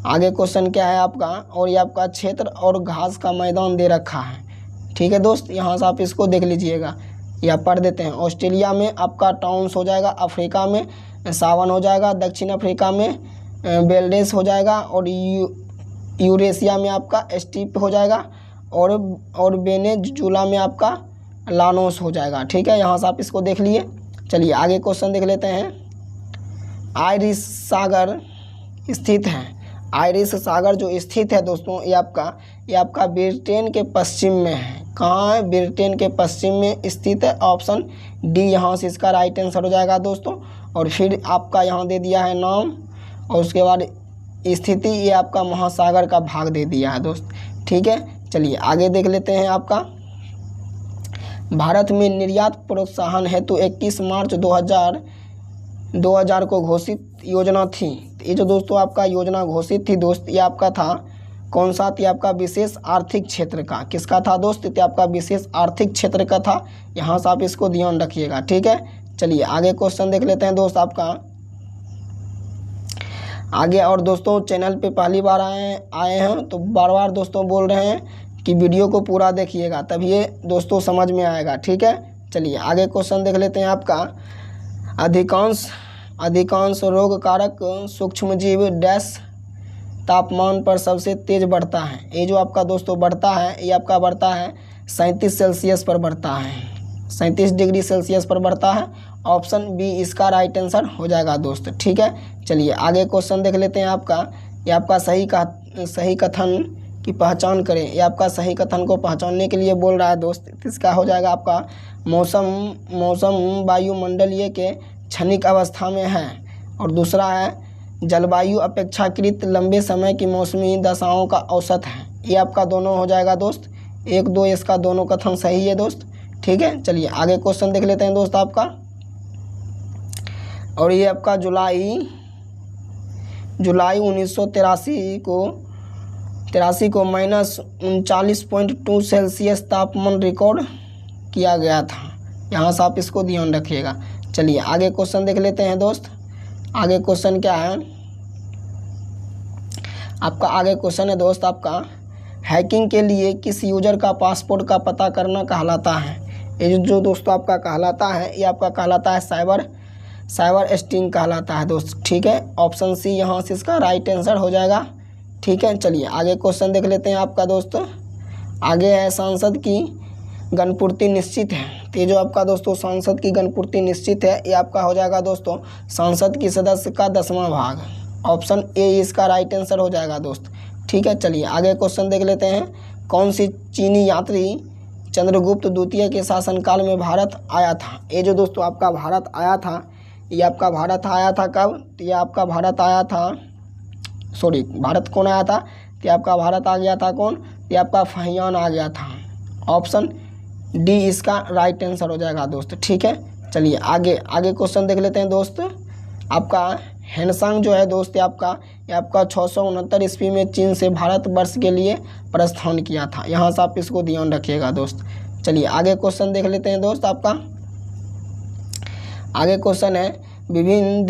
आगे क्वेश्चन क्या है आपका, और ये आपका क्षेत्र और घास का मैदान दे रखा है। ठीक है दोस्त, यहाँ से आप इसको देख लीजिएगा या पढ़ देते हैं। ऑस्ट्रेलिया में आपका टाउन्स हो जाएगा, अफ्रीका में सावन हो जाएगा, दक्षिण अफ्रीका में बेल्डेस हो जाएगा, और यूरेशिया में आपका स्टीप हो जाएगा, और वेनेजुला में आपका लानोस हो जाएगा। ठीक है, यहाँ से आप इसको देख लिए। चलिए आगे क्वेश्चन देख लेते हैं। आयरिश सागर स्थित है। आयरिश सागर जो स्थित है दोस्तों, ये आपका ब्रिटेन के पश्चिम में है। कहाँ है, ब्रिटेन के पश्चिम में स्थित है। ऑप्शन डी यहाँ से इसका राइट आंसर हो जाएगा दोस्तों। और फिर आपका यहाँ दे दिया है नाम, और उसके बाद स्थिति, ये आपका महासागर का भाग दे दिया है दोस्त। ठीक है, चलिए आगे देख लेते हैं। आपका भारत में निर्यात प्रोत्साहन हेतु 21 मार्च 2000 को घोषित योजना थी। ये जो दोस्तों आपका योजना घोषित थी दोस्त, ये आपका था कौन सा, ये आपका विशेष आर्थिक क्षेत्र का। किसका था दोस्त, ये आपका विशेष आर्थिक क्षेत्र का था। यहाँ से आप इसको ध्यान रखिएगा। ठीक है, चलिए आगे क्वेश्चन देख लेते हैं दोस्त आपका आगे। और दोस्तों चैनल पे पहली बार आए हैं तो बार दोस्तों बोल रहे हैं कि वीडियो को पूरा देखिएगा, तभी ये दोस्तों समझ में आएगा। ठीक है, चलिए आगे क्वेश्चन देख लेते हैं आपका। अधिकांश रोग कारक सूक्ष्मजीव डैश तापमान पर सबसे तेज बढ़ता है। ये जो आपका दोस्तों बढ़ता है, ये आपका बढ़ता है 37 सेल्सियस पर बढ़ता है, 37 डिग्री सेल्सियस पर बढ़ता है। ऑप्शन बी इसका राइट आंसर हो जाएगा दोस्त। ठीक है, चलिए आगे क्वेश्चन देख लेते हैं आपका। ये आपका सही कथन की पहचान करें। ये आपका सही कथन को पहचानने के लिए बोल रहा है दोस्त। इसका हो जाएगा आपका मौसम वायुमंडलीय के क्षणिक अवस्था में है, और दूसरा है जलवायु अपेक्षाकृत लंबे समय की मौसमी दशाओं का औसत है। ये आपका दोनों हो जाएगा दोस्त। 1, 2 इसका दोनों कथन सही है दोस्त। ठीक है, चलिए आगे क्वेश्चन देख लेते हैं दोस्त आपका। और ये आपका जुलाई 1983 को -39.2 सेल्सियस तापमान रिकॉर्ड किया गया था। यहाँ से आप इसको ध्यान रखिएगा। चलिए आगे क्वेश्चन देख लेते हैं दोस्त। आगे क्वेश्चन क्या है आपका, आगे क्वेश्चन है दोस्त आपका, हैकिंग के लिए किस यूजर का पासपोर्ट का पता करना कहलाता है। ये जो दोस्तों आपका कहलाता है, ये आपका कहलाता है साइबर स्टिंग कहलाता है दोस्त। ठीक है, ऑप्शन सी यहाँ से इसका राइट आंसर हो जाएगा। ठीक है, चलिए आगे क्वेश्चन देख लेते हैं आपका दोस्त। आगे है सांसद की गणपूर्ति निश्चित है। तो ये जो आपका दोस्तों सांसद की गणपूर्ति निश्चित है, ये आपका हो जाएगा दोस्तों सांसद की सदस्य का 10वां भाग। ऑप्शन ए इसका राइट आंसर हो जाएगा दोस्त। ठीक है, चलिए आगे क्वेश्चन देख लेते हैं। कौन सी चीनी यात्री चंद्रगुप्त द्वितीय के शासनकाल में भारत आया था। ये जो दोस्तों आपका भारत आया था, ये आपका भारत आया था कब, तो ये आपका भारत आया था, भारत कौन आया था, तो आपका भारत आ गया था कौन, ये आपका फहियान आ गया था। ऑप्शन डी इसका राइट आंसर हो जाएगा दोस्त। ठीक है, चलिए आगे क्वेश्चन देख लेते हैं दोस्त आपका। हेनसांग जो है दोस्त ये आपका 669 ईस्वी में चीन से भारतवर्ष के लिए प्रस्थान किया था। यहाँ से आप इसको ध्यान रखिएगा दोस्त। चलिए आगे क्वेश्चन देख लेते हैं दोस्त। आपका आगे क्वेश्चन है, विभिन्न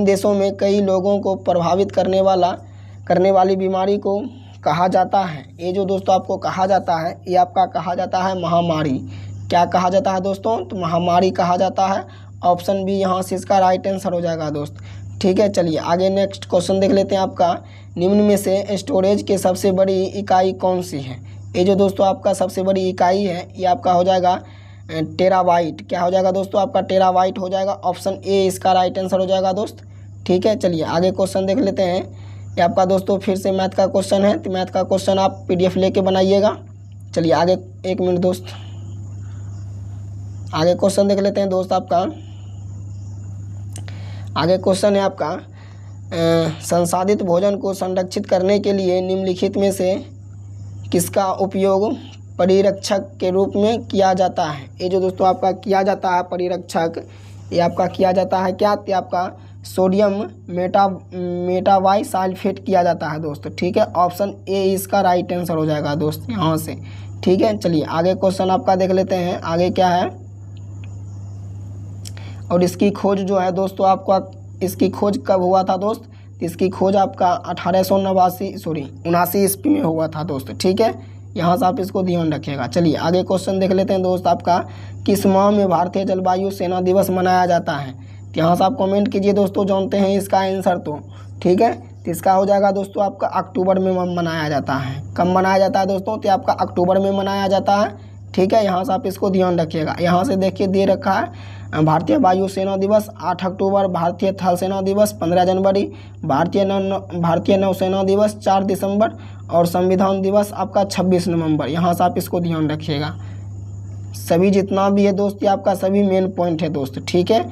देशों में कई लोगों को प्रभावित करने वाली बीमारी को कहा जाता है। ये जो दोस्तों आपको कहा जाता है, ये आपका कहा जाता है महामारी। क्या कहा जाता है दोस्तों? तो महामारी कहा जाता है। ऑप्शन बी यहाँ से इसका राइट आंसर हो जाएगा दोस्त। ठीक है, चलिए आगे नेक्स्ट क्वेश्चन देख लेते हैं। आपका निम्न में से स्टोरेज की सबसे बड़ी इकाई कौन सी है? ये जो दोस्तों आपका सबसे बड़ी इकाई है, ये आपका हो जाएगा टेराबाइट। क्या हो जाएगा दोस्तों? आपका टेराबाइट हो जाएगा। ऑप्शन ए इसका राइट आंसर हो जाएगा दोस्त। ठीक है, चलिए आगे क्वेश्चन देख लेते हैं। ये आपका दोस्तों फिर से मैथ का क्वेश्चन है, तो मैथ का क्वेश्चन आप पीडीएफ लेके बनाइएगा। चलिए आगे, एक मिनट दोस्त, आगे क्वेश्चन देख लेते हैं दोस्त। आपका आगे क्वेश्चन है आपका संसाधित भोजन को संरक्षित करने के लिए निम्नलिखित में से किसका उपयोग परिरक्षक के रूप में किया जाता है? ये जो दोस्तों आपका किया जाता है परिरक्षक, ये आपका किया जाता है क्या? ये आपका सोडियम मेटावाइसाल्फेट किया जाता है दोस्तों। ठीक है, ऑप्शन ए इसका राइट आंसर हो जाएगा दोस्त यहाँ से। ठीक है, चलिए आगे क्वेश्चन आपका देख लेते हैं। आगे क्या है, और इसकी खोज जो है दोस्तों आपका, इसकी खोज कब हुआ था दोस्त? तो इसकी खोज आपका 1879 ईस्वी में हुआ था दोस्त। ठीक है, यहाँ से आप इसको ध्यान रखिएगा। चलिए आगे क्वेश्चन देख लेते हैं दोस्त। आपका किस माह में भारतीय जलवायु सेना दिवस मनाया जाता है? तो यहाँ से आप कमेंट कीजिए दोस्तों, जानते हैं इसका आंसर तो। ठीक है, तो इसका हो जाएगा दोस्तों आपका अक्टूबर में मनाया जाता है। कब मनाया जाता है दोस्तों? तो आपका अक्टूबर में मनाया जाता है। ठीक है, यहाँ से आप इसको ध्यान रखिएगा। यहाँ से देखिए दे रखा है भारतीय वायु सेना दिवस 8 अक्टूबर, भारतीय थल सेना दिवस 15 जनवरी, भारतीय नौसेना दिवस 4 दिसंबर और संविधान दिवस आपका 26 नवंबर। यहाँ से आप इसको ध्यान रखिएगा। सभी जितना भी है दोस्त ये आपका सभी मेन पॉइंट है दोस्त। ठीक है,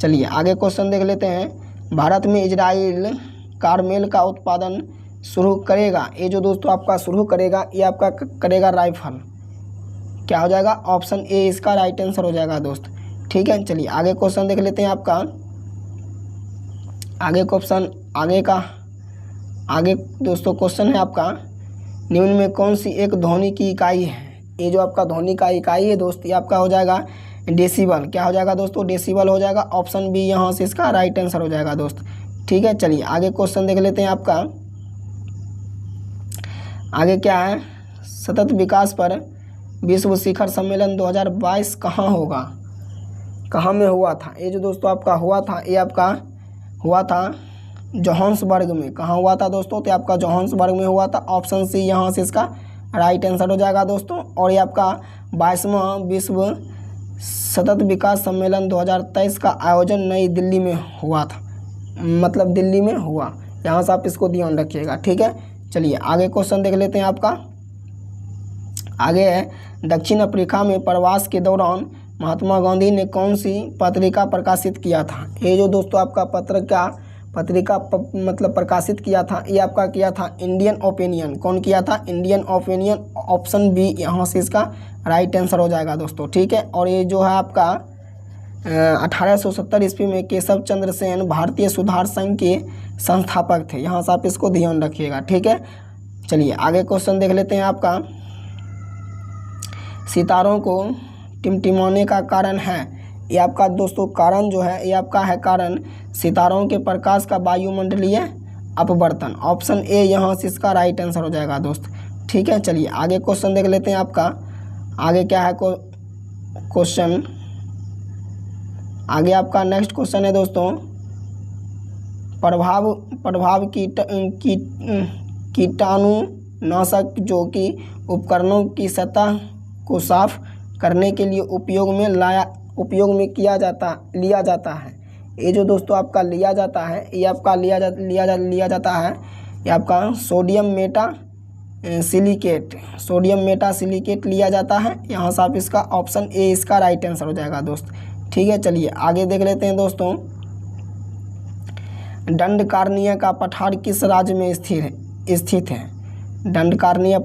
चलिए आगे क्वेश्चन देख लेते हैं। भारत में इजराइल कारमेल का उत्पादन शुरू करेगा। ये जो दोस्तों आपका शुरू करेगा, ये आपका करेगा राइफल। क्या हो जाएगा? ऑप्शन ए इसका राइट आंसर हो जाएगा दोस्त। ठीक है, चलिए आगे क्वेश्चन देख लेते हैं। आपका आगे क्वेश्चन आगे दोस्तों क्वेश्चन है आपका, निम्न में कौन सी एक ध्वनि की इकाई है? ये जो आपका ध्वनि का इकाई है दोस्त, ये आपका हो जाएगा डेसिबल। क्या हो जाएगा दोस्तों? डेसिबल हो जाएगा। ऑप्शन बी यहाँ से इसका राइट आंसर हो जाएगा दोस्त। ठीक है, चलिए आगे क्वेश्चन देख लेते हैं। आपका आगे क्या है, सतत विकास पर विश्व शिखर सम्मेलन 2022 कहाँ होगा? कहाँ में हुआ था? ये जो दोस्तों आपका हुआ था, ये आपका हुआ था जोहान्सबर्ग में। कहाँ हुआ था दोस्तों? तो आपका जोहान्सबर्ग में हुआ था। ऑप्शन सी यहाँ से इसका राइट आंसर हो जाएगा दोस्तों। और ये आपका 22वां विश्व सतत विकास सम्मेलन 2023 का आयोजन नई दिल्ली में हुआ था, मतलब दिल्ली में हुआ। यहाँ से आप इसको ध्यान रखिएगा। ठीक है, चलिए आगे क्वेश्चन देख लेते हैं। आपका आगे है, दक्षिण अफ्रीका में प्रवास के दौरान महात्मा गांधी ने कौन सी पत्रिका प्रकाशित किया था? ये जो दोस्तों आपका पत्रिका मतलब प्रकाशित किया था, ये आपका किया था इंडियन ओपिनियन। कौन किया था? Indian opinion. ऑप्शन बी यहाँ से इसका राइट आंसर हो जाएगा दोस्तों। ठीक है, और ये जो है आपका 1870 ईस्वी में केशव चंद्र सेन भारतीय सुधार संघ के संस्थापक थे। यहाँ से आप इसको ध्यान रखिएगा। ठीक है, चलिए आगे क्वेश्चन देख लेते हैं। आपका सितारों को टिमटिमाने का कारण है, ये आपका दोस्तों कारण जो है, ये आपका है कारण सितारों के प्रकाश का वायुमंडलीय अपवर्तन। ऑप्शन ए यहाँ से इसका राइट आंसर हो जाएगा दोस्त। ठीक है, चलिए आगे क्वेश्चन देख लेते हैं। आपका आगे क्या है क्वेश्चन, आगे आपका नेक्स्ट क्वेश्चन है दोस्तों, प्रभाव कीटाणुनाशक जो कि उपकरणों की सतह को साफ करने के लिए उपयोग में लिया जाता है। ये जो दोस्तों आपका लिया जाता है, ये आपका लिया जाता है, ये आपका सोडियम मेटा सिलिकेट लिया जाता है। यहाँ से आप इसका ऑप्शन ए इसका राइट आंसर हो जाएगा दोस्त। ठीक है, चलिए आगे देख लेते हैं दोस्तों। दंडकारण्य का पठार किस राज्य में स्थित है? दंडकारण्य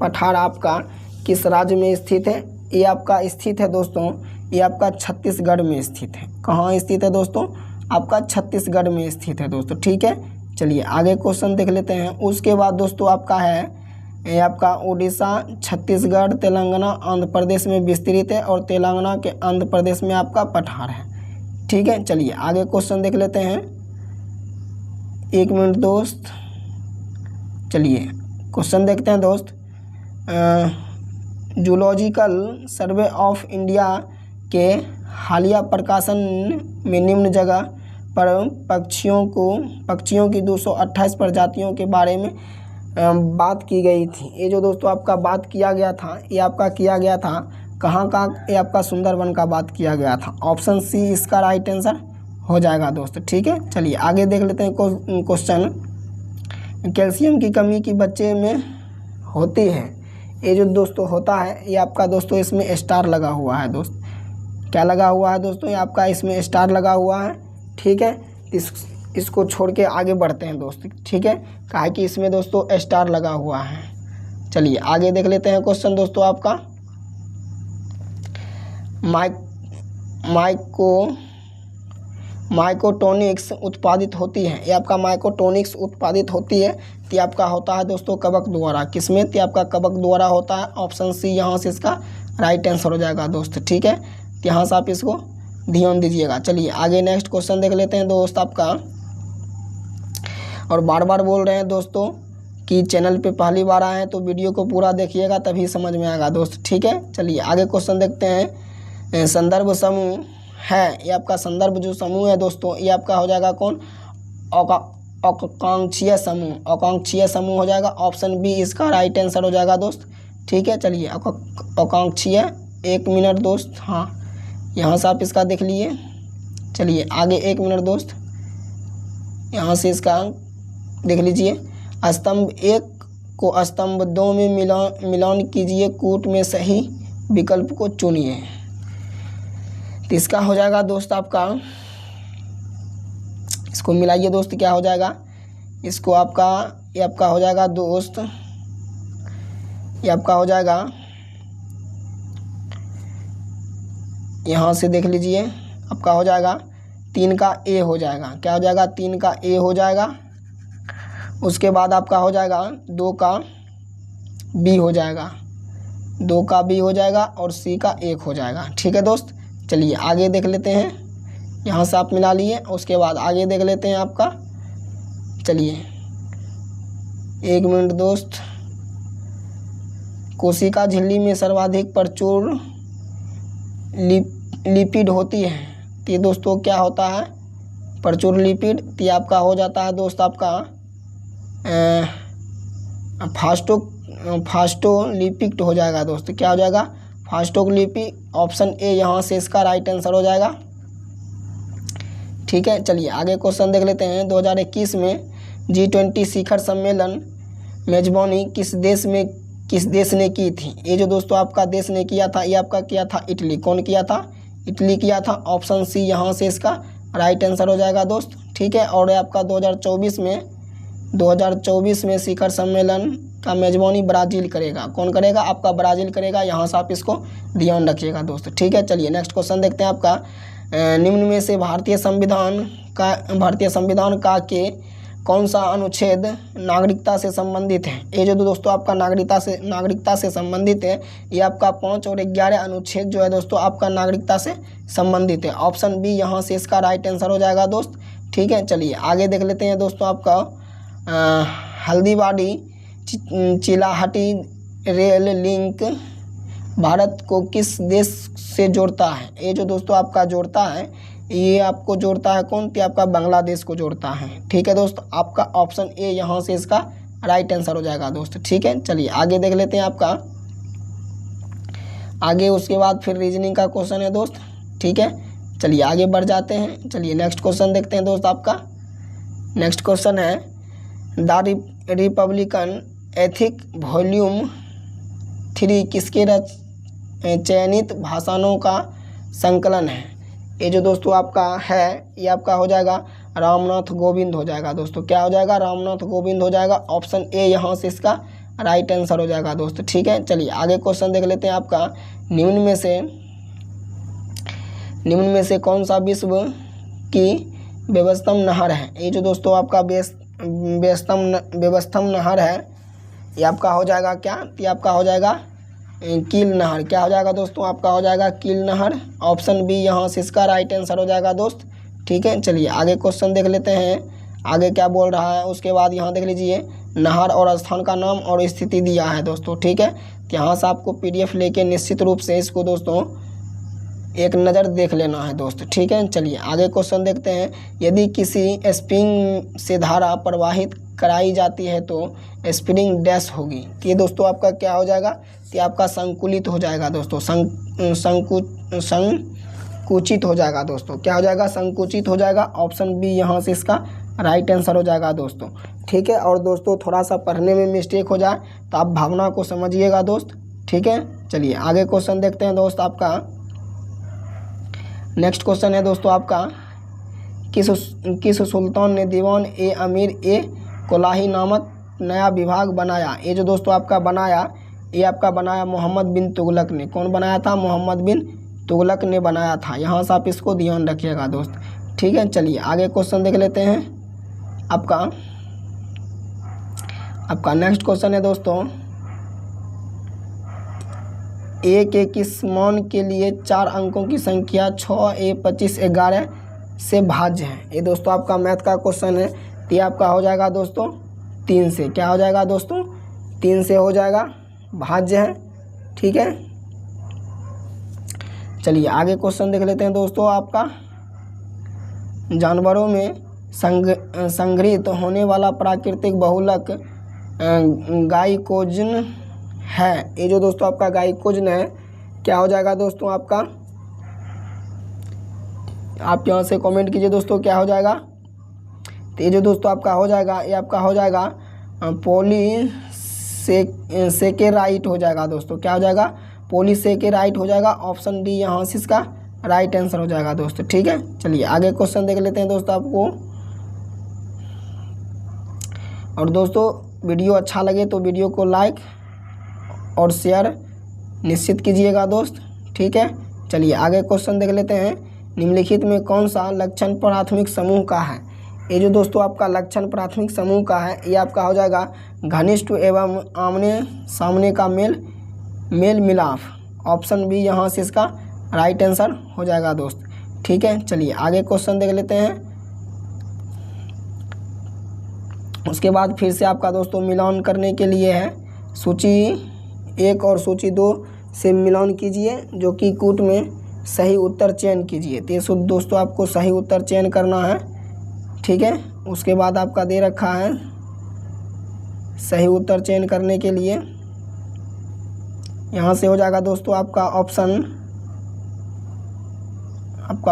पठार आपका किस राज्य में स्थित है? ये आपका स्थित है दोस्तों, ये आपका छत्तीसगढ़ में स्थित है। कहाँ स्थित है दोस्तों? आपका छत्तीसगढ़ में स्थित है दोस्तों। ठीक है, चलिए आगे क्वेश्चन देख लेते हैं। उसके बाद दोस्तों आपका है ये आपका उड़ीसा, छत्तीसगढ़, तेलंगाना, आंध्र प्रदेश में विस्तृत है और तेलंगाना के आंध्र प्रदेश में आपका पठार है। ठीक है, चलिए आगे क्वेश्चन देख लेते हैं। 1 मिनट दोस्त, चलिए क्वेश्चन देखते हैं दोस्त। जूलॉजिकल सर्वे ऑफ इंडिया के हालिया प्रकाशन में निम्न जगह पर पक्षियों की 228 प्रजातियों के बारे में बात की गई थी। ये जो दोस्तों आपका बात किया गया था, ये आपका किया गया था कहाँ का? ये आपका सुंदरवन का बात किया गया था। ऑप्शन सी इसका राइट आंसर हो जाएगा दोस्तों। ठीक है, चलिए आगे देख लेते हैं क्वेश्चन। कैल्शियम की कमी की बच्चे में होती है, ये जो दोस्तों होता है, ये आपका दोस्तों इसमें स्टार लगा हुआ है दोस्त। क्या लगा हुआ है दोस्तों? ये आपका इसमें स्टार लगा हुआ है। ठीक है, इसको छोड़ के आगे बढ़ते हैं दोस्त। ठीक है, काहे कि इसमें दोस्तों स्टार लगा हुआ है। चलिए आगे देख लेते हैं क्वेश्चन दोस्तों आपका। माइकोटोनिक्स उत्पादित होती है, ये आपका माइकोटोनिक्स उत्पादित होती है तो ये आपका होता है दोस्तों कवक द्वारा। किसमें? तो आपका कवक द्वारा होता है। ऑप्शन सी यहाँ से इसका राइट आंसर हो जाएगा दोस्त। ठीक है, तो यहाँ से आप इसको ध्यान दीजिएगा। चलिए आगे नेक्स्ट क्वेश्चन देख लेते हैं दोस्त आपका। और बार बार बोल रहे हैं दोस्तों कि चैनल पे पहली बार आए हैं तो वीडियो को पूरा देखिएगा तभी समझ में आएगा दोस्त। ठीक है, चलिए आगे क्वेश्चन देखते हैं। संदर्भ समूह है, ये आपका संदर्भ जो समूह है दोस्तों, ये आपका हो जाएगा कौन? आकांक्षीय समूह। आकांक्षीय समूह हो जाएगा। ऑप्शन बी इसका राइट आंसर हो जाएगा दोस्त। ठीक है, चलिए आकांक्षीय, 1 मिनट दोस्त, हाँ यहाँ से आप इसका देख लिए। चलिए आगे 1 मिनट दोस्त, यहाँ से इसका देख लीजिए। स्तंभ 1 को स्तंभ 2 में मिलान कीजिए, कूट में सही विकल्प को चुनिए। तो इसका हो जाएगा दोस्त आपका, इसको मिलाइए दोस्त, क्या हो जाएगा? इसको आपका, ये आपका हो जाएगा दोस्त, ये आपका हो जाएगा, यहाँ से देख लीजिए, आपका हो जाएगा 3 का ए हो जाएगा। क्या हो जाएगा? 3 का ए हो जाएगा। उसके बाद आपका हो जाएगा 2 का बी हो जाएगा, 2 का बी हो जाएगा और सी का 1 हो जाएगा। ठीक है दोस्त, चलिए आगे देख लेते हैं। यहाँ से आप मिला लिए, उसके बाद आगे देख लेते हैं आपका। चलिए 1 मिनट दोस्त। कोशिका झिल्ली में सर्वाधिक प्रचुर लिपिड होती है, तो ये दोस्तों क्या होता है? प्रचुर लिपिड। तो ये आपका हो जाता है दोस्त आपका फास्फोलिपिड हो जाएगा दोस्त। क्या हो जाएगा? फास्फोलिपिड। ऑप्शन ए यहाँ से इसका राइट आंसर हो जाएगा। ठीक है, चलिए आगे क्वेश्चन देख लेते हैं। 2021 में G20 शिखर सम्मेलन मेजबानी किस देश ने की थी? ये जो दोस्तों आपका देश ने किया था, ये आपका किया था इटली। कौन किया था? इटली किया था। ऑप्शन सी यहाँ से इसका राइट आंसर हो जाएगा दोस्त। ठीक है, और आपका 2024 में शिखर सम्मेलन का मेजबानी ब्राज़ील करेगा। कौन करेगा? आपका ब्राज़ील करेगा। यहाँ से आप इसको ध्यान रखिएगा दोस्त। ठीक है, चलिए नेक्स्ट क्वेश्चन देखते हैं आपका। निम्न में से भारतीय संविधान का के कौन सा अनुच्छेद नागरिकता से संबंधित है? ये जो दोस्तों आपका नागरिकता से संबंधित है, ये आपका 5 और 11 अनुच्छेद जो है दोस्तों आपका नागरिकता से संबंधित है। ऑप्शन बी यहाँ से इसका राइट आंसर हो जाएगा दोस्त। ठीक है, चलिए आगे देख लेते हैं दोस्तों आपका। हल्दीबाड़ी चिलाहाटी रेल लिंक भारत को किस देश से जोड़ता है? ये जो दोस्तों आपका जोड़ता है, ये आपको जोड़ता है कौन? तो आपका बांग्लादेश को जोड़ता है। ठीक है दोस्त, आपका ऑप्शन ए यहाँ से इसका राइट आंसर हो जाएगा दोस्त। ठीक है, चलिए आगे देख लेते हैं आपका। आगे उसके बाद फिर रीजनिंग का क्वेश्चन है दोस्त। ठीक है, चलिए आगे बढ़ जाते हैं। चलिए नेक्स्ट क्वेश्चन देखते हैं दोस्त आपका। नेक्स्ट क्वेश्चन है द रिपब्लिकन एथिक वॉल्यूम 3 किसके चयनित भाषणों का संकलन है? ये जो दोस्तों आपका है, ये आपका हो जाएगा रामनाथ कोविंद हो जाएगा दोस्तों। क्या हो जाएगा? रामनाथ कोविंद हो जाएगा। ऑप्शन ए यहाँ से इसका राइट आंसर हो जाएगा दोस्त। ठीक है, चलिए आगे क्वेश्चन देख लेते हैं आपका। निम्न में से कौन सा विश्व की बेबस्तम नहर है, ये जो दोस्तों आपका बेबस्तम नहर है, ये आपका हो जाएगा क्या, ये आपका हो जाएगा कील नहर। क्या हो जाएगा दोस्तों, आपका हो जाएगा कील नहर। ऑप्शन बी यहाँ से इसका राइट आंसर हो जाएगा दोस्त। ठीक है, चलिए आगे क्वेश्चन देख लेते हैं, आगे क्या बोल रहा है। उसके बाद यहाँ देख लीजिए, नहर और स्थान का नाम और स्थिति दिया है दोस्तों। ठीक है, तो यहाँ से आपको PDF लेके निश्चित रूप से इसको दोस्तों एक नज़र देख लेना है दोस्त। ठीक है, चलिए आगे क्वेश्चन देखते हैं। यदि किसी स्प्रिंग से धारा प्रवाहित कराई जाती है तो स्प्रिंग डैश होगी। ये दोस्तों आपका क्या हो जाएगा, ये आपका संकुलित हो जाएगा दोस्तों, संकुचित हो जाएगा दोस्तों। क्या हो जाएगा, संकुचित हो जाएगा। ऑप्शन बी यहाँ से इसका राइट आंसर हो जाएगा दोस्तों। ठीक है, और दोस्तों थोड़ा सा पढ़ने में मिस्टेक हो जाए तो आप भावना को समझिएगा दोस्त। ठीक है, चलिए आगे क्वेश्चन देखते हैं दोस्त। आपका नेक्स्ट क्वेश्चन है दोस्तों आपका, किस सुल्तान ने दीवान ए अमीर ए कोलाही नामक नया विभाग बनाया। ये जो दोस्तों आपका बनाया, ये आपका बनाया मोहम्मद बिन तुगलक ने। कौन बनाया था, मोहम्मद बिन तुगलक ने बनाया था। यहाँ से आप इसको ध्यान रखिएगा दोस्त। ठीक है, चलिए आगे क्वेश्चन देख लेते हैं। आपका नेक्स्ट क्वेश्चन है दोस्तों, ए के किस मान के लिए 4 अंकों की संख्या 6 ए 25 11 से भाज्य है। ये दोस्तों आपका मैथ का क्वेश्चन है। ये आपका हो जाएगा दोस्तों 3 से। क्या हो जाएगा दोस्तों, 3 से हो जाएगा, भाज्य है। ठीक है, चलिए आगे क्वेश्चन देख लेते हैं दोस्तों। आपका जानवरों में संग्रहित होने वाला प्राकृतिक बहुलक गाइकोजन है। ये जो दोस्तों आपका गाइकोजन है, क्या हो जाएगा दोस्तों आपका, आप यहाँ से कमेंट कीजिए दोस्तों क्या हो जाएगा। तो ये जो दोस्तों आपका हो जाएगा, ये आपका हो जाएगा पॉलीसेकेराइट हो जाएगा दोस्तों। क्या हो जाएगा, पॉलीसेकेराइट हो जाएगा। ऑप्शन डी यहाँ से इसका राइट आंसर हो जाएगा दोस्तों। ठीक है, चलिए आगे क्वेश्चन देख लेते हैं दोस्तों आपको। और दोस्तों वीडियो अच्छा लगे तो वीडियो को लाइक और शेयर निश्चित कीजिएगा दोस्त। ठीक है, चलिए आगे क्वेश्चन देख लेते हैं। निम्नलिखित में कौन सा लक्षण प्राथमिक समूह का है। ये जो दोस्तों आपका लक्षण प्राथमिक समूह का है, ये आपका हो जाएगा घनिष्ठ एवं आमने सामने का मेल मिलाप। ऑप्शन बी यहाँ से इसका राइट आंसर हो जाएगा दोस्त। ठीक है, चलिए आगे क्वेश्चन देख लेते हैं। उसके बाद फिर से आपका दोस्तों मिलान करने के लिए है, सूची 1 और सूची 2 से मिलान कीजिए, जो कि कूट में सही उत्तर चयन कीजिए। तो ये दोस्तों आपको सही उत्तर चयन करना है। ठीक है, उसके बाद आपका दे रखा है सही उत्तर चयन करने के लिए, यहाँ से हो जाएगा दोस्तों आपका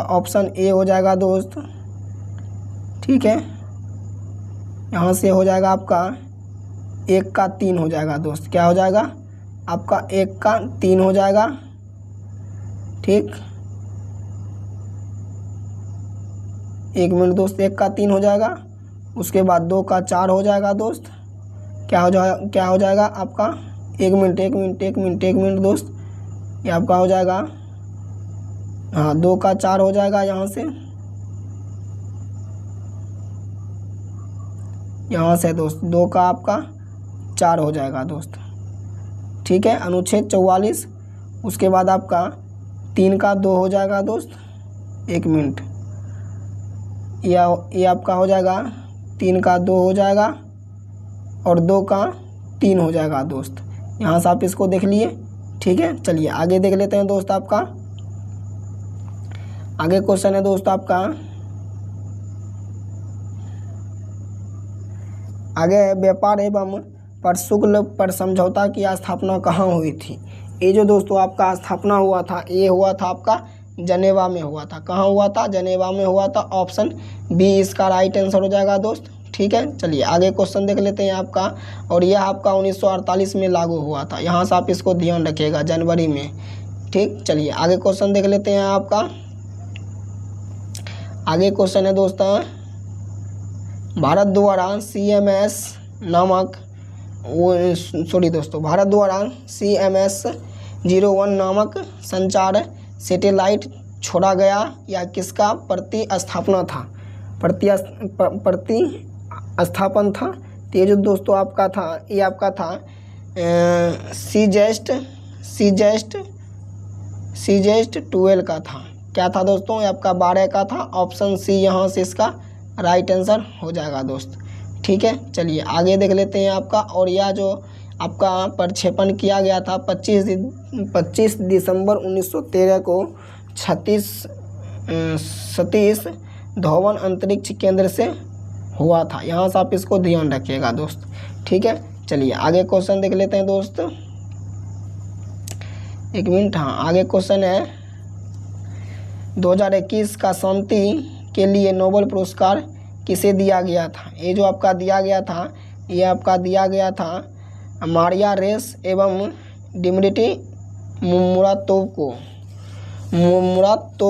ऑप्शन ए हो जाएगा दोस्त। ठीक है, यहाँ से हो जाएगा आपका 1 का 3 हो जाएगा दोस्त। क्या हो जाएगा, आपका 1 का 3 हो जाएगा। ठीक, 1 मिनट दोस्त, 1 का 3 हो जाएगा। उसके बाद 2 का 4 हो जाएगा दोस्त। क्या हो जाएगा आपका, 1 मिनट दोस्त, ये आपका हो जाएगा, हाँ 2 का 4 हो जाएगा। यहाँ से दोस्त 2 का आपका 4 हो जाएगा दोस्त। ठीक है, अनुच्छेद 44। उसके बाद आपका 3 का 2 हो जाएगा दोस्त। 1 मिनट, ये आपका हो जाएगा 3 का 2 हो जाएगा और 2 का 3 हो जाएगा दोस्त। यहाँ से आप इसको देख लिए। ठीक है, चलिए आगे देख लेते हैं दोस्त। आपका आगे क्वेश्चन है दोस्त आपका, आगे व्यापार एवं परशुल्क पर समझौता की स्थापना कहाँ हुई थी। ये जो दोस्तों आपका स्थापना हुआ था, ये हुआ था आपका जनेवा में हुआ था। कहाँ हुआ था, जनेवा में हुआ था। ऑप्शन बी इसका राइट आंसर हो जाएगा दोस्त। ठीक है, चलिए आगे क्वेश्चन देख लेते हैं आपका, और यह आपका 1948 में लागू हुआ था। यहाँ से आप इसको ध्यान रखिएगा, जनवरी में। ठीक, चलिए आगे क्वेश्चन देख लेते हैं आपका। आगे क्वेश्चन है दोस्तों, भारत द्वारा CMS 01 नामक संचार सैटेलाइट छोड़ा गया या किसका प्रतिस्थापना था। प्रतिस्थापन था। तो ये जो दोस्तों आपका था, ये आपका था सीजेस्ट 12 का था। क्या था दोस्तों? ये आपका 12 का था। ऑप्शन सी यहाँ से इसका राइट आंसर हो जाएगा दोस्त। ठीक है, चलिए आगे देख लेते हैं आपका। और यह जो आपका प्रक्षेपण किया गया था 25 दिसंबर 1913 को सतीश धवन अंतरिक्ष केंद्र से हुआ था। यहाँ से आप इसको ध्यान रखिएगा दोस्त। ठीक है, चलिए आगे क्वेश्चन देख लेते हैं दोस्त। एक मिनट, हाँ आगे क्वेश्चन है 2021 का शांति के लिए नोबेल पुरस्कार किसे दिया गया था? ये जो आपका दिया गया था, ये आपका दिया गया था मारिया रेस एवं डिमित्री मुरातोव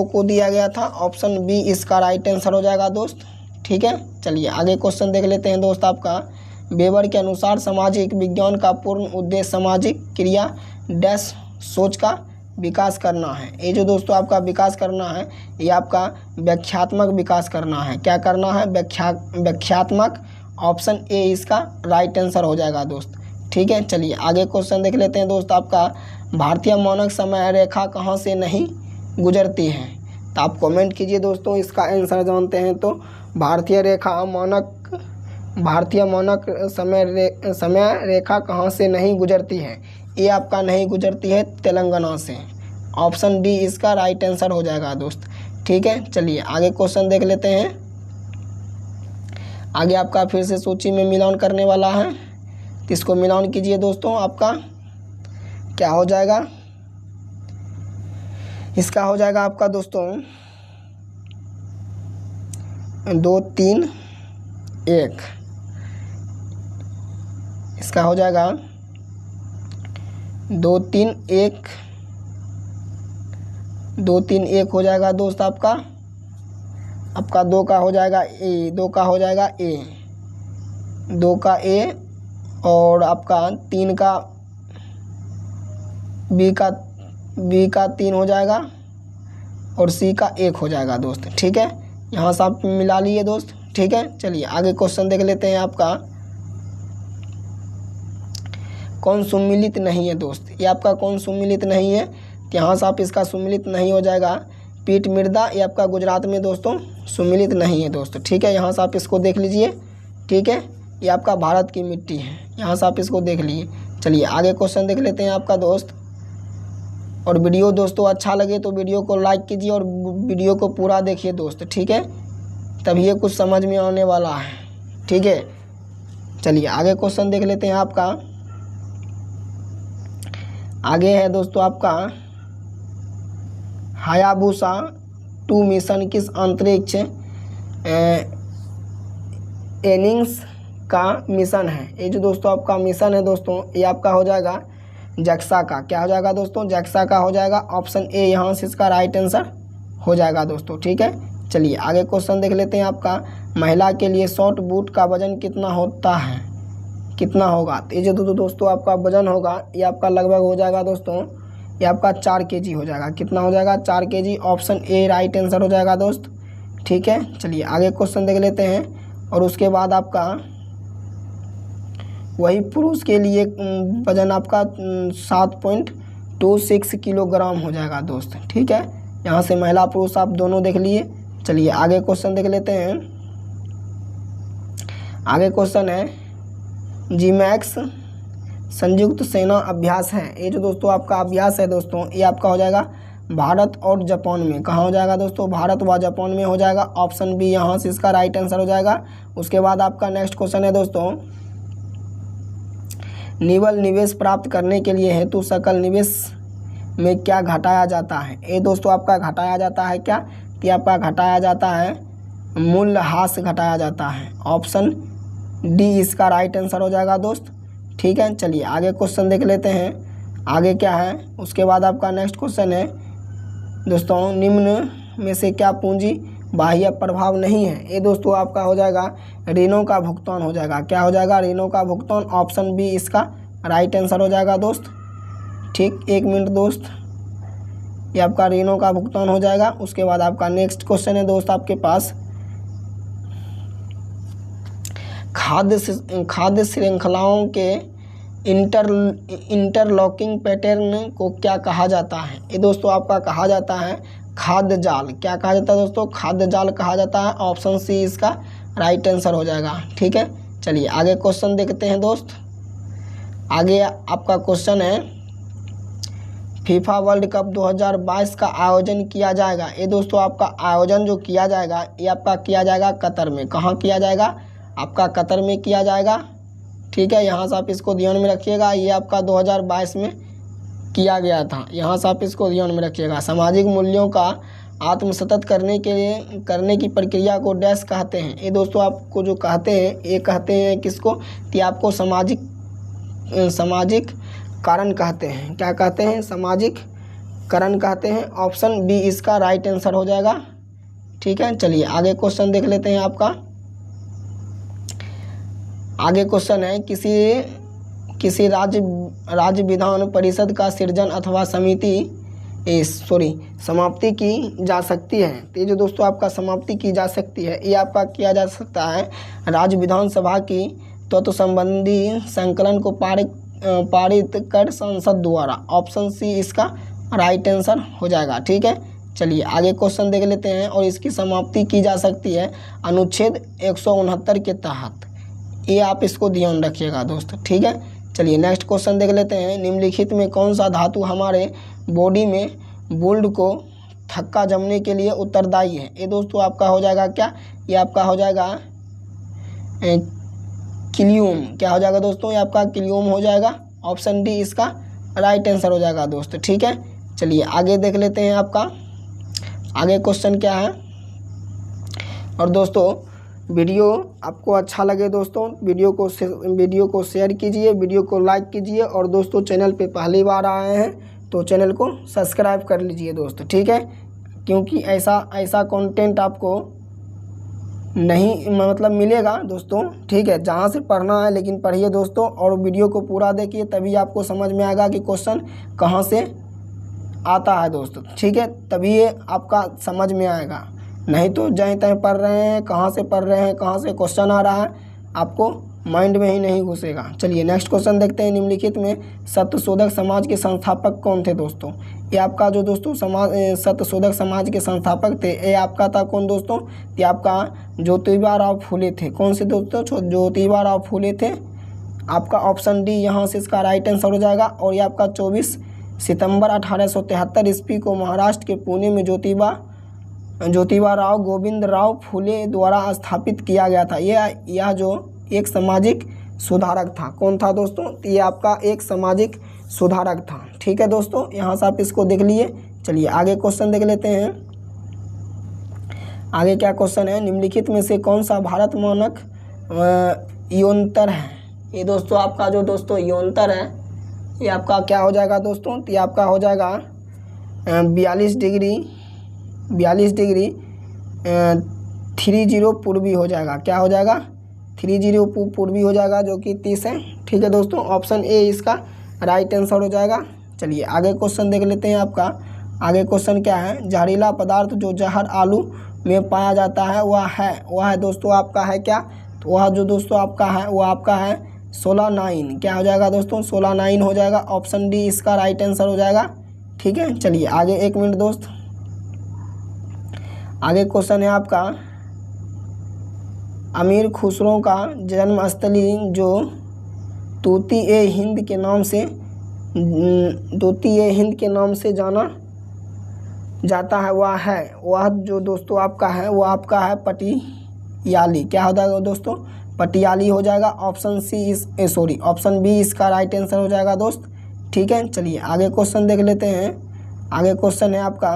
को दिया गया था। ऑप्शन बी इसका राइट आंसर हो जाएगा दोस्त। ठीक है, चलिए आगे क्वेश्चन देख लेते हैं दोस्त आपका। वेबर के अनुसार सामाजिक विज्ञान का पूर्ण उद्देश्य सामाजिक क्रिया डैश सोच का विकास करना है। ये जो दोस्तों आपका विकास करना है, ये आपका व्याख्यात्मक विकास करना है। क्या करना है? व्याख्यात्मक। ऑप्शन ए इसका राइट आंसर हो जाएगा दोस्त। ठीक है, चलिए आगे क्वेश्चन देख लेते हैं दोस्त आपका। भारतीय मानक समय रेखा कहाँ से नहीं गुजरती है? तो आप कमेंट कीजिए दोस्तों, इसका आंसर जानते हैं तो। भारतीय मानक समय रेखा कहाँ से नहीं गुजरती है? ये आपका नहीं गुजरती है तेलंगाना से। ऑप्शन डी इसका राइट आंसर हो जाएगा दोस्त। ठीक है, चलिए आगे क्वेश्चन देख लेते हैं। आगे आपका फिर से सूची में मिलान करने वाला है, तो इसको मिलान कीजिए दोस्तों। आपका क्या हो जाएगा? इसका हो जाएगा आपका दोस्तों 2 3 1। इसका हो जाएगा 2 3 1 2 3 1 हो जाएगा दोस्त। आपका 2 का हो जाएगा ए, 2 का हो जाएगा ए, 2 का ए, और आपका 3 का बी का 3 हो जाएगा, और सी का 1 हो जाएगा दोस्त। ठीक है, यहाँ से आप मिला लिए दोस्त। ठीक है, चलिए आगे क्वेश्चन देख लेते हैं आपका। कौन सुमिलित नहीं है दोस्त? ये आपका कौन सुमिलित नहीं है? तो यहाँ से आप इसका सुमिलित नहीं हो जाएगा पीठ मृदा। ये आपका गुजरात में दोस्तों सुमिलित नहीं है दोस्त। ठीक है, यहाँ से आप इसको देख लीजिए। ठीक है, ये आपका भारत की मिट्टी है, यहाँ से आप इसको देख लीजिए। चलिए आगे क्वेश्चन देख लेते हैं आपका दोस्त। और वीडियो दोस्तों अच्छा लगे तो वीडियो को लाइक कीजिए और वीडियो को पूरा देखिए दोस्त। ठीक है, तभी ये कुछ समझ में आने वाला है। ठीक है, चलिए आगे क्वेश्चन देख लेते हैं आपका। आगे है दोस्तों आपका हायाबुसा 2 मिशन किस अंतरिक्ष एनिंग्स का मिशन है? ये जो दोस्तों आपका मिशन है दोस्तों, ये आपका हो जाएगा जक्सा का। क्या हो जाएगा दोस्तों? जक्सा का हो जाएगा। ऑप्शन ए यहाँ से इसका राइट आंसर हो जाएगा दोस्तों। ठीक है, चलिए आगे क्वेश्चन देख लेते हैं आपका। महिला के लिए शॉर्ट बूट का वजन कितना होता है, कितना होगा? तो ये जो दोस्तों आपका वजन होगा, ये आपका लगभग हो जाएगा दोस्तों, ये आपका 4 kg हो जाएगा। कितना हो जाएगा? 4 kg। Option A right answer हो जाएगा दोस्त। ठीक है, चलिए आगे क्वेश्चन देख लेते हैं। और उसके बाद आपका वही पुरुष के लिए वजन आपका 7.26 किलोग्राम हो जाएगा दोस्त। ठीक है, यहाँ से महिला पुरुष आप दोनों देख लिए। चलिए आगे क्वेश्चन देख लेते हैं। आगे क्वेश्चन है जीमैक्स संयुक्त सेना अभ्यास है। ये जो दोस्तों आपका अभ्यास है दोस्तों, ये आपका हो जाएगा भारत और जापान में। कहाँ हो जाएगा दोस्तों? भारत व जापान में हो जाएगा। ऑप्शन बी यहाँ से इसका राइट आंसर हो जाएगा। उसके बाद आपका नेक्स्ट क्वेश्चन है दोस्तों, निवल निवेश प्राप्त करने के लिए हेतु सकल निवेश में क्या घटाया जाता है? ये दोस्तों आपका घटाया जाता है क्या? कि आपका घटाया जाता है मूल्यह्रास घटाया जाता है। ऑप्शन डी इसका राइट आंसर हो जाएगा दोस्त। ठीक है, चलिए आगे क्वेश्चन देख लेते हैं। आगे क्या है? उसके बाद आपका नेक्स्ट क्वेश्चन है दोस्तों, निम्न में से क्या पूंजी बाह्य प्रभाव नहीं है? ये दोस्तों आपका हो जाएगा ऋणों का भुगतान हो जाएगा। क्या हो जाएगा? ऋणों का भुगतान। ऑप्शन बी इसका राइट आंसर हो जाएगा दोस्त। ठीक, 1 मिनट दोस्त, ये आपका ऋणों का भुगतान हो जाएगा। उसके बाद आपका नेक्स्ट क्वेश्चन है दोस्त आपके पास, खाद्य श्रृंखलाओं के इंटरलॉकिंग पैटर्न को क्या कहा जाता है? ये दोस्तों आपका कहा जाता है खाद्य जाल। क्या कहा जाता है दोस्तों? खाद्य जाल कहा जाता है। ऑप्शन सी इसका राइट आंसर हो जाएगा। ठीक है, चलिए आगे क्वेश्चन देखते हैं दोस्त। आगे आपका क्वेश्चन है फीफा वर्ल्ड कप 2022 का आयोजन किया जाएगा। ये दोस्तों आपका आयोजन जो किया जाएगा ये आपका किया जाएगा कतर में। कहाँ किया जाएगा? आपका कतर में किया जाएगा। ठीक है, यहाँ से आप इसको ध्यान में रखिएगा। ये आपका 2022 में किया गया था, यहाँ से आप इसको ध्यान में रखिएगा। सामाजिक मूल्यों का आत्मसतत करने की प्रक्रिया को डैश कहते हैं। ये दोस्तों आपको जो कहते हैं ये कहते हैं किसको? कि आपको सामाजिक कारण कहते हैं। क्या कहते हैं? सामाजिक कारण कहते हैं। ऑप्शन बी इसका राइट आंसर हो जाएगा। ठीक है, चलिए आगे क्वेश्चन देख लेते हैं। आपका आगे क्वेश्चन है किसी राज्य विधान परिषद का सृजन अथवा समाप्ति की जा सकती है। तो ये जो दोस्तों आपका समाप्ति की जा सकती है ये आपका किया जा सकता है राज्य विधानसभा की तत्व संबंधी संकलन को पारित कर संसद द्वारा। ऑप्शन सी इसका राइट आंसर हो जाएगा। ठीक है, चलिए आगे क्वेश्चन देख लेते हैं। और इसकी समाप्ति की जा सकती है अनुच्छेद 169 के तहत। ये आप इसको ध्यान रखिएगा दोस्तों। ठीक है, चलिए नेक्स्ट क्वेश्चन देख लेते हैं। निम्नलिखित में कौन सा धातु हमारे बॉडी में ब्लड को थक्का जमने के लिए उत्तरदायी है? ये दोस्तों आपका हो जाएगा क्या? ये आपका हो जाएगा क्लियम। क्या हो जाएगा दोस्तों? ये आपका क्लियम हो जाएगा। ऑप्शन डी इसका राइट आंसर हो जाएगा दोस्तों। ठीक है, चलिए आगे देख लेते हैं। आपका आगे क्वेश्चन क्या है? और दोस्तों वीडियो आपको अच्छा लगे दोस्तों वीडियो को शेयर कीजिए, वीडियो को लाइक कीजिए। और दोस्तों चैनल पे पहली बार आए हैं तो चैनल को सब्सक्राइब कर लीजिए दोस्तों। ठीक है, क्योंकि ऐसा कंटेंट आपको नहीं मतलब मिलेगा दोस्तों। ठीक है, जहाँ से पढ़ना है लेकिन पढ़िए दोस्तों, और वीडियो को पूरा देखिए, तभी आपको समझ में आएगा कि क्वेश्चन कहाँ से आता है दोस्तों। ठीक है, तभी ये आपका समझ में आएगा। नहीं तो जहीं तहीं पढ़ रहे हैं, कहाँ से पढ़ रहे हैं, कहाँ से क्वेश्चन आ रहा है, आपको माइंड में ही नहीं घुसेगा। चलिए नेक्स्ट क्वेश्चन देखते हैं। निम्नलिखित में सत्यशोधक समाज के संस्थापक कौन थे दोस्तों? ये आपका जो दोस्तों सत्यशोधक समाज के संस्थापक थे ये आपका था कौन दोस्तों? ये आपका ज्योतिबा राव फूले थे। कौन से दोस्तों? ज्योतिबा राव फूले थे। आपका ऑप्शन डी यहाँ से इसका राइट आंसर हो जाएगा। और ये आपका 24 सितंबर 1873 ईस्वी को महाराष्ट्र के पुणे में ज्योतिबा राव गोविंद राव फूले द्वारा स्थापित किया गया था। यह जो एक सामाजिक सुधारक था। कौन था दोस्तों? ये आपका एक सामाजिक सुधारक था। ठीक है दोस्तों, यहाँ से आप इसको देख लिए। चलिए आगे क्वेश्चन देख लेते हैं। आगे क्या क्वेश्चन है? निम्नलिखित में से कौन सा भारत मानक योन्तर है? ये दोस्तों आपका जो दोस्तों योन्तर है ये आपका क्या हो जाएगा दोस्तों? ये आपका हो जाएगा 42 डिग्री 30 पूर्वी हो जाएगा। क्या हो जाएगा? 30 पूर्वी हो जाएगा, जो कि 30 है। ठीक है दोस्तों, ऑप्शन ए इसका राइट आंसर हो जाएगा। चलिए आगे क्वेश्चन देख लेते हैं। आपका आगे क्वेश्चन क्या है? जहरीला पदार्थ जो जहर आलू में पाया जाता है वह है दोस्तों आपका है क्या? तो वह जो दोस्तों आपका है वो आपका है सोलानाइन। क्या हो जाएगा दोस्तों? सोलानाइन हो जाएगा। ऑप्शन डी इसका राइट आंसर हो जाएगा। ठीक है, चलिए आगे एक मिनट दोस्त। आगे क्वेश्चन है आपका अमीर खुसरो का जन्मस्थली जो तूती-ए-हिंद के नाम से जाना जाता है वह जो दोस्तों आपका है वो आपका है पटियाली। क्या हो जाएगा दोस्तों? पटियाली हो जाएगा। ऑप्शन बी इसका राइट आंसर हो जाएगा दोस्त। ठीक है, चलिए आगे क्वेश्चन देख लेते हैं। आगे क्वेश्चन है आपका,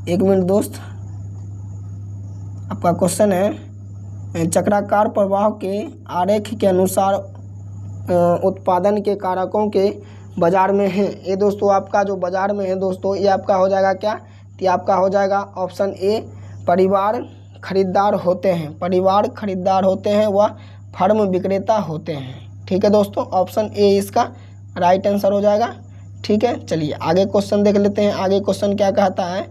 एक मिनट दोस्त। आपका क्वेश्चन है चक्राकार प्रवाह के आरेख के अनुसार उत्पादन के कारकों के बाजार में है। ये दोस्तों आपका जो बाजार में है दोस्तों ये आपका हो जाएगा क्या? ये आपका हो जाएगा ऑप्शन ए परिवार खरीदार होते हैं। परिवार खरीदार होते हैं वह फर्म विक्रेता होते हैं। ठीक है दोस्तों, ऑप्शन ए इसका राइट आंसर हो जाएगा। ठीक है, चलिए आगे क्वेश्चन देख लेते हैं। आगे क्वेश्चन क्या कहता है?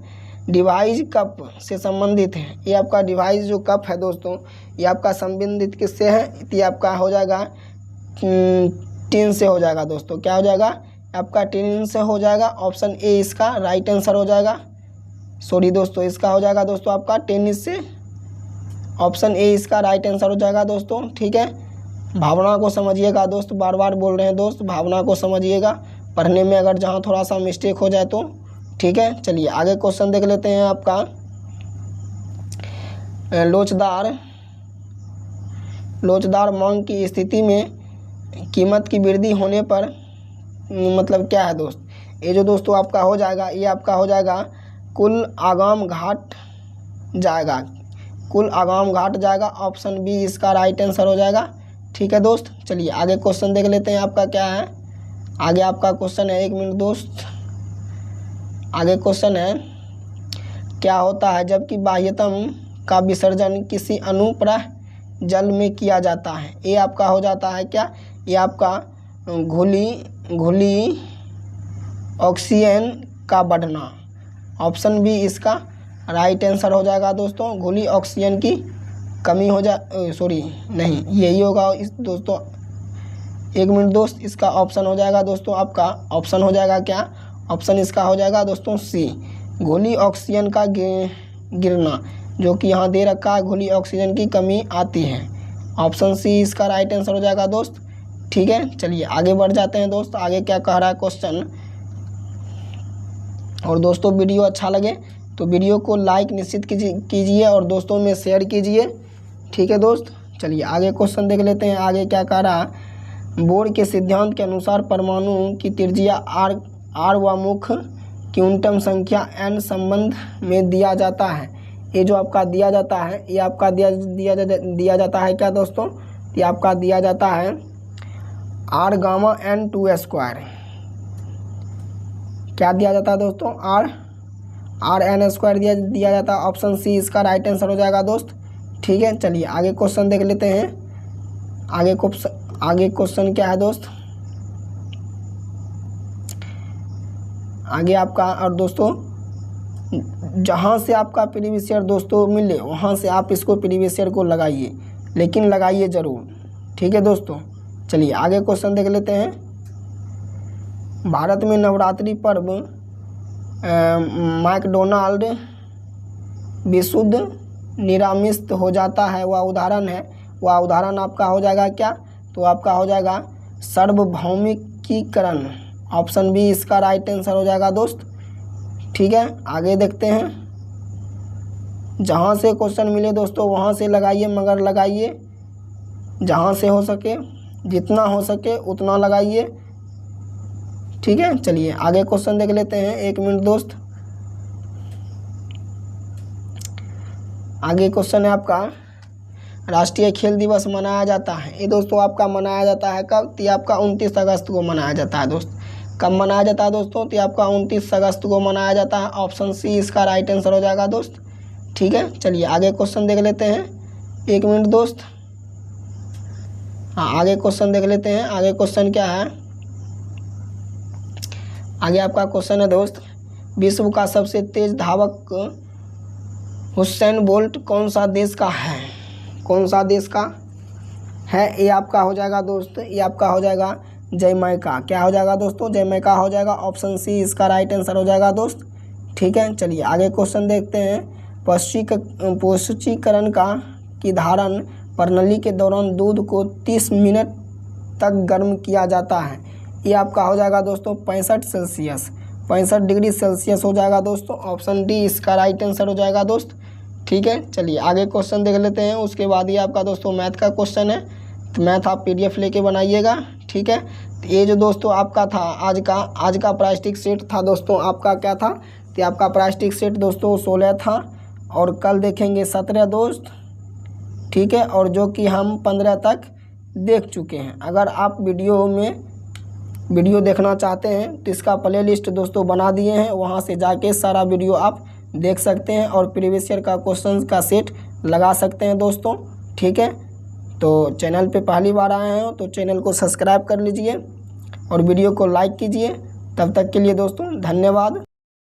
डिवाइस कप से संबंधित है। ये आपका डिवाइस जो कप है दोस्तों, ये आपका संबंधित किससे है? ये आपका हो जाएगा टिन से हो जाएगा दोस्तों। क्या हो जाएगा? आपका टिन से हो जाएगा। ऑप्शन ए इसका राइट आंसर हो जाएगा। सॉरी दोस्तों, इसका हो जाएगा दोस्तों आपका टेनिस से। ऑप्शन ए इसका राइट आंसर हो जाएगा दोस्तों। ठीक है, भावना को समझिएगा दोस्त, बार बार बोल रहे हैं दोस्त, भावना को समझिएगा पढ़ने में, अगर जहाँ थोड़ा सा मिस्टेक हो जाए तो। ठीक है, चलिए आगे क्वेश्चन देख लेते हैं। आपका लोचदार मांग की स्थिति में कीमत की वृद्धि होने पर मतलब क्या है दोस्त? ये जो दोस्तों आपका हो जाएगा, ये आपका हो जाएगा कुल आगाम घाट जाएगा। कुल आगाम घाट जाएगा। ऑप्शन बी इसका राइट आंसर हो जाएगा। ठीक है दोस्त, चलिए आगे क्वेश्चन देख लेते हैं। आपका क्या है आगे? आपका क्वेश्चन है, 1 मिनट दोस्त। आगे क्वेश्चन है, क्या होता है जबकि बाह्यतम का विसर्जन किसी अनुप्रह जल में किया जाता है? ये आपका हो जाता है क्या? ये आपका घुली ऑक्सीजन का बढ़ना। ऑप्शन बी इसका राइट आंसर हो जाएगा दोस्तों। घुली ऑक्सीजन की कमी हो सॉरी नहीं, यही होगा इस दोस्तों। 1 मिनट दोस्त, इसका ऑप्शन हो जाएगा दोस्तों आपका, ऑप्शन हो जाएगा क्या? ऑप्शन इसका हो जाएगा दोस्तों सी, घुली ऑक्सीजन का गिरना, जो कि यहाँ दे रखा है, घुली ऑक्सीजन की कमी आती है। ऑप्शन सी इसका राइट आंसर हो जाएगा दोस्त। ठीक है, चलिए आगे बढ़ जाते हैं दोस्त। आगे क्या कह रहा है क्वेश्चन। और दोस्तों वीडियो अच्छा लगे तो वीडियो को लाइक निश्चित कीजिए और दोस्तों में शेयर कीजिए। ठीक है दोस्त, चलिए आगे क्वेश्चन देख लेते हैं। आगे क्या कह रहा है? बोर के सिद्धांत के अनुसार परमाणु की त्रिज्या आर व मुख्य क्वांटम संख्या n संबंध में दिया जाता है। ये जो आपका दिया जाता है, ये आपका दिया जाता है क्या दोस्तों? ये आपका दिया जाता है r गामा n 2 स्क्वायर। क्या दिया जाता है दोस्तों? आर एन स्क्वायर दिया जाता है। ऑप्शन सी इसका राइट आंसर हो जाएगा दोस्त। ठीक है, चलिए आगे क्वेश्चन देख लेते हैं। आगे क्वेश्चन क्या है दोस्त? आगे आपका, और दोस्तों जहाँ से आपका प्रीवियस ईयर दोस्तों मिले वहाँ से आप इसको प्रीवियस ईयर को लगाइए, लेकिन लगाइए ज़रूर। ठीक है दोस्तों, चलिए आगे क्वेश्चन देख लेते हैं। भारत में नवरात्रि पर्व मैकडोनाल्ड विशुद्ध निरामिष हो जाता है, वह उदाहरण है। वह उदाहरण आपका हो जाएगा क्या? तो आपका हो जाएगा सार्वभौमिकीकरण। ऑप्शन बी इसका राइट आंसर हो जाएगा दोस्त। ठीक है, आगे देखते हैं। जहाँ से क्वेश्चन मिले दोस्तों वहाँ से लगाइए, मगर लगाइए जहाँ से हो सके, जितना हो सके उतना लगाइए। ठीक है, चलिए आगे क्वेश्चन देख लेते हैं। 1 मिनट दोस्त। आगे क्वेश्चन है आपका, राष्ट्रीय खेल दिवस मनाया जाता है। ये दोस्तों आपका मनाया जाता है कब? तो आपका 29 अगस्त को मनाया जाता है दोस्त। कब मनाया जाता है दोस्तों? तो आपका 29 अगस्त को मनाया जाता है। ऑप्शन सी इसका राइट आंसर हो जाएगा दोस्त। ठीक है, चलिए आगे क्वेश्चन देख लेते हैं। 1 मिनट दोस्त। हाँ, आगे क्वेश्चन देख लेते हैं। आगे क्वेश्चन क्या है? आगे आपका क्वेश्चन है दोस्त, विश्व का सबसे तेज धावक हुसैन बोल्ट कौन सा देश का है? कौन सा देश का है? ये आपका हो जाएगा दोस्त, ये आपका हो जाएगा जमैका। क्या हो जाएगा दोस्तों? जमैका हो जाएगा। ऑप्शन सी इसका राइट आंसर हो जाएगा दोस्त। ठीक है, चलिए आगे क्वेश्चन देखते हैं। पौष्टिकरण की धारण प्रणाली के दौरान दूध को 30 मिनट तक गर्म किया जाता है। ये आपका हो जाएगा दोस्तों 65 डिग्री सेल्सियस हो जाएगा दोस्तों। ऑप्शन डी इसका राइट आंसर हो जाएगा दोस्त। ठीक है, चलिए आगे क्वेश्चन देख लेते हैं। उसके बाद ये आपका दोस्तों मैथ का क्वेश्चन है, तो मैथ आप PDF लेके बनाइएगा। ठीक है, ये जो दोस्तों आपका था आज का प्लास्टिक सेट था दोस्तों। आपका क्या था? तो आपका प्लास्टिक सेट दोस्तों 16 था, और कल देखेंगे 17 दोस्त। ठीक है, और जो कि हम 15 तक देख चुके हैं। अगर आप वीडियो देखना चाहते हैं तो इसका प्लेलिस्ट दोस्तों बना दिए हैं, वहां से जाके सारा वीडियो आप देख सकते हैं और प्रीवियस ईयर का क्वेश्चन का सेट लगा सकते हैं दोस्तों। ठीक है, तो चैनल पे पहली बार आए हैं तो चैनल को सब्सक्राइब कर लीजिए और वीडियो को लाइक कीजिए। तब तक के लिए दोस्तों धन्यवाद।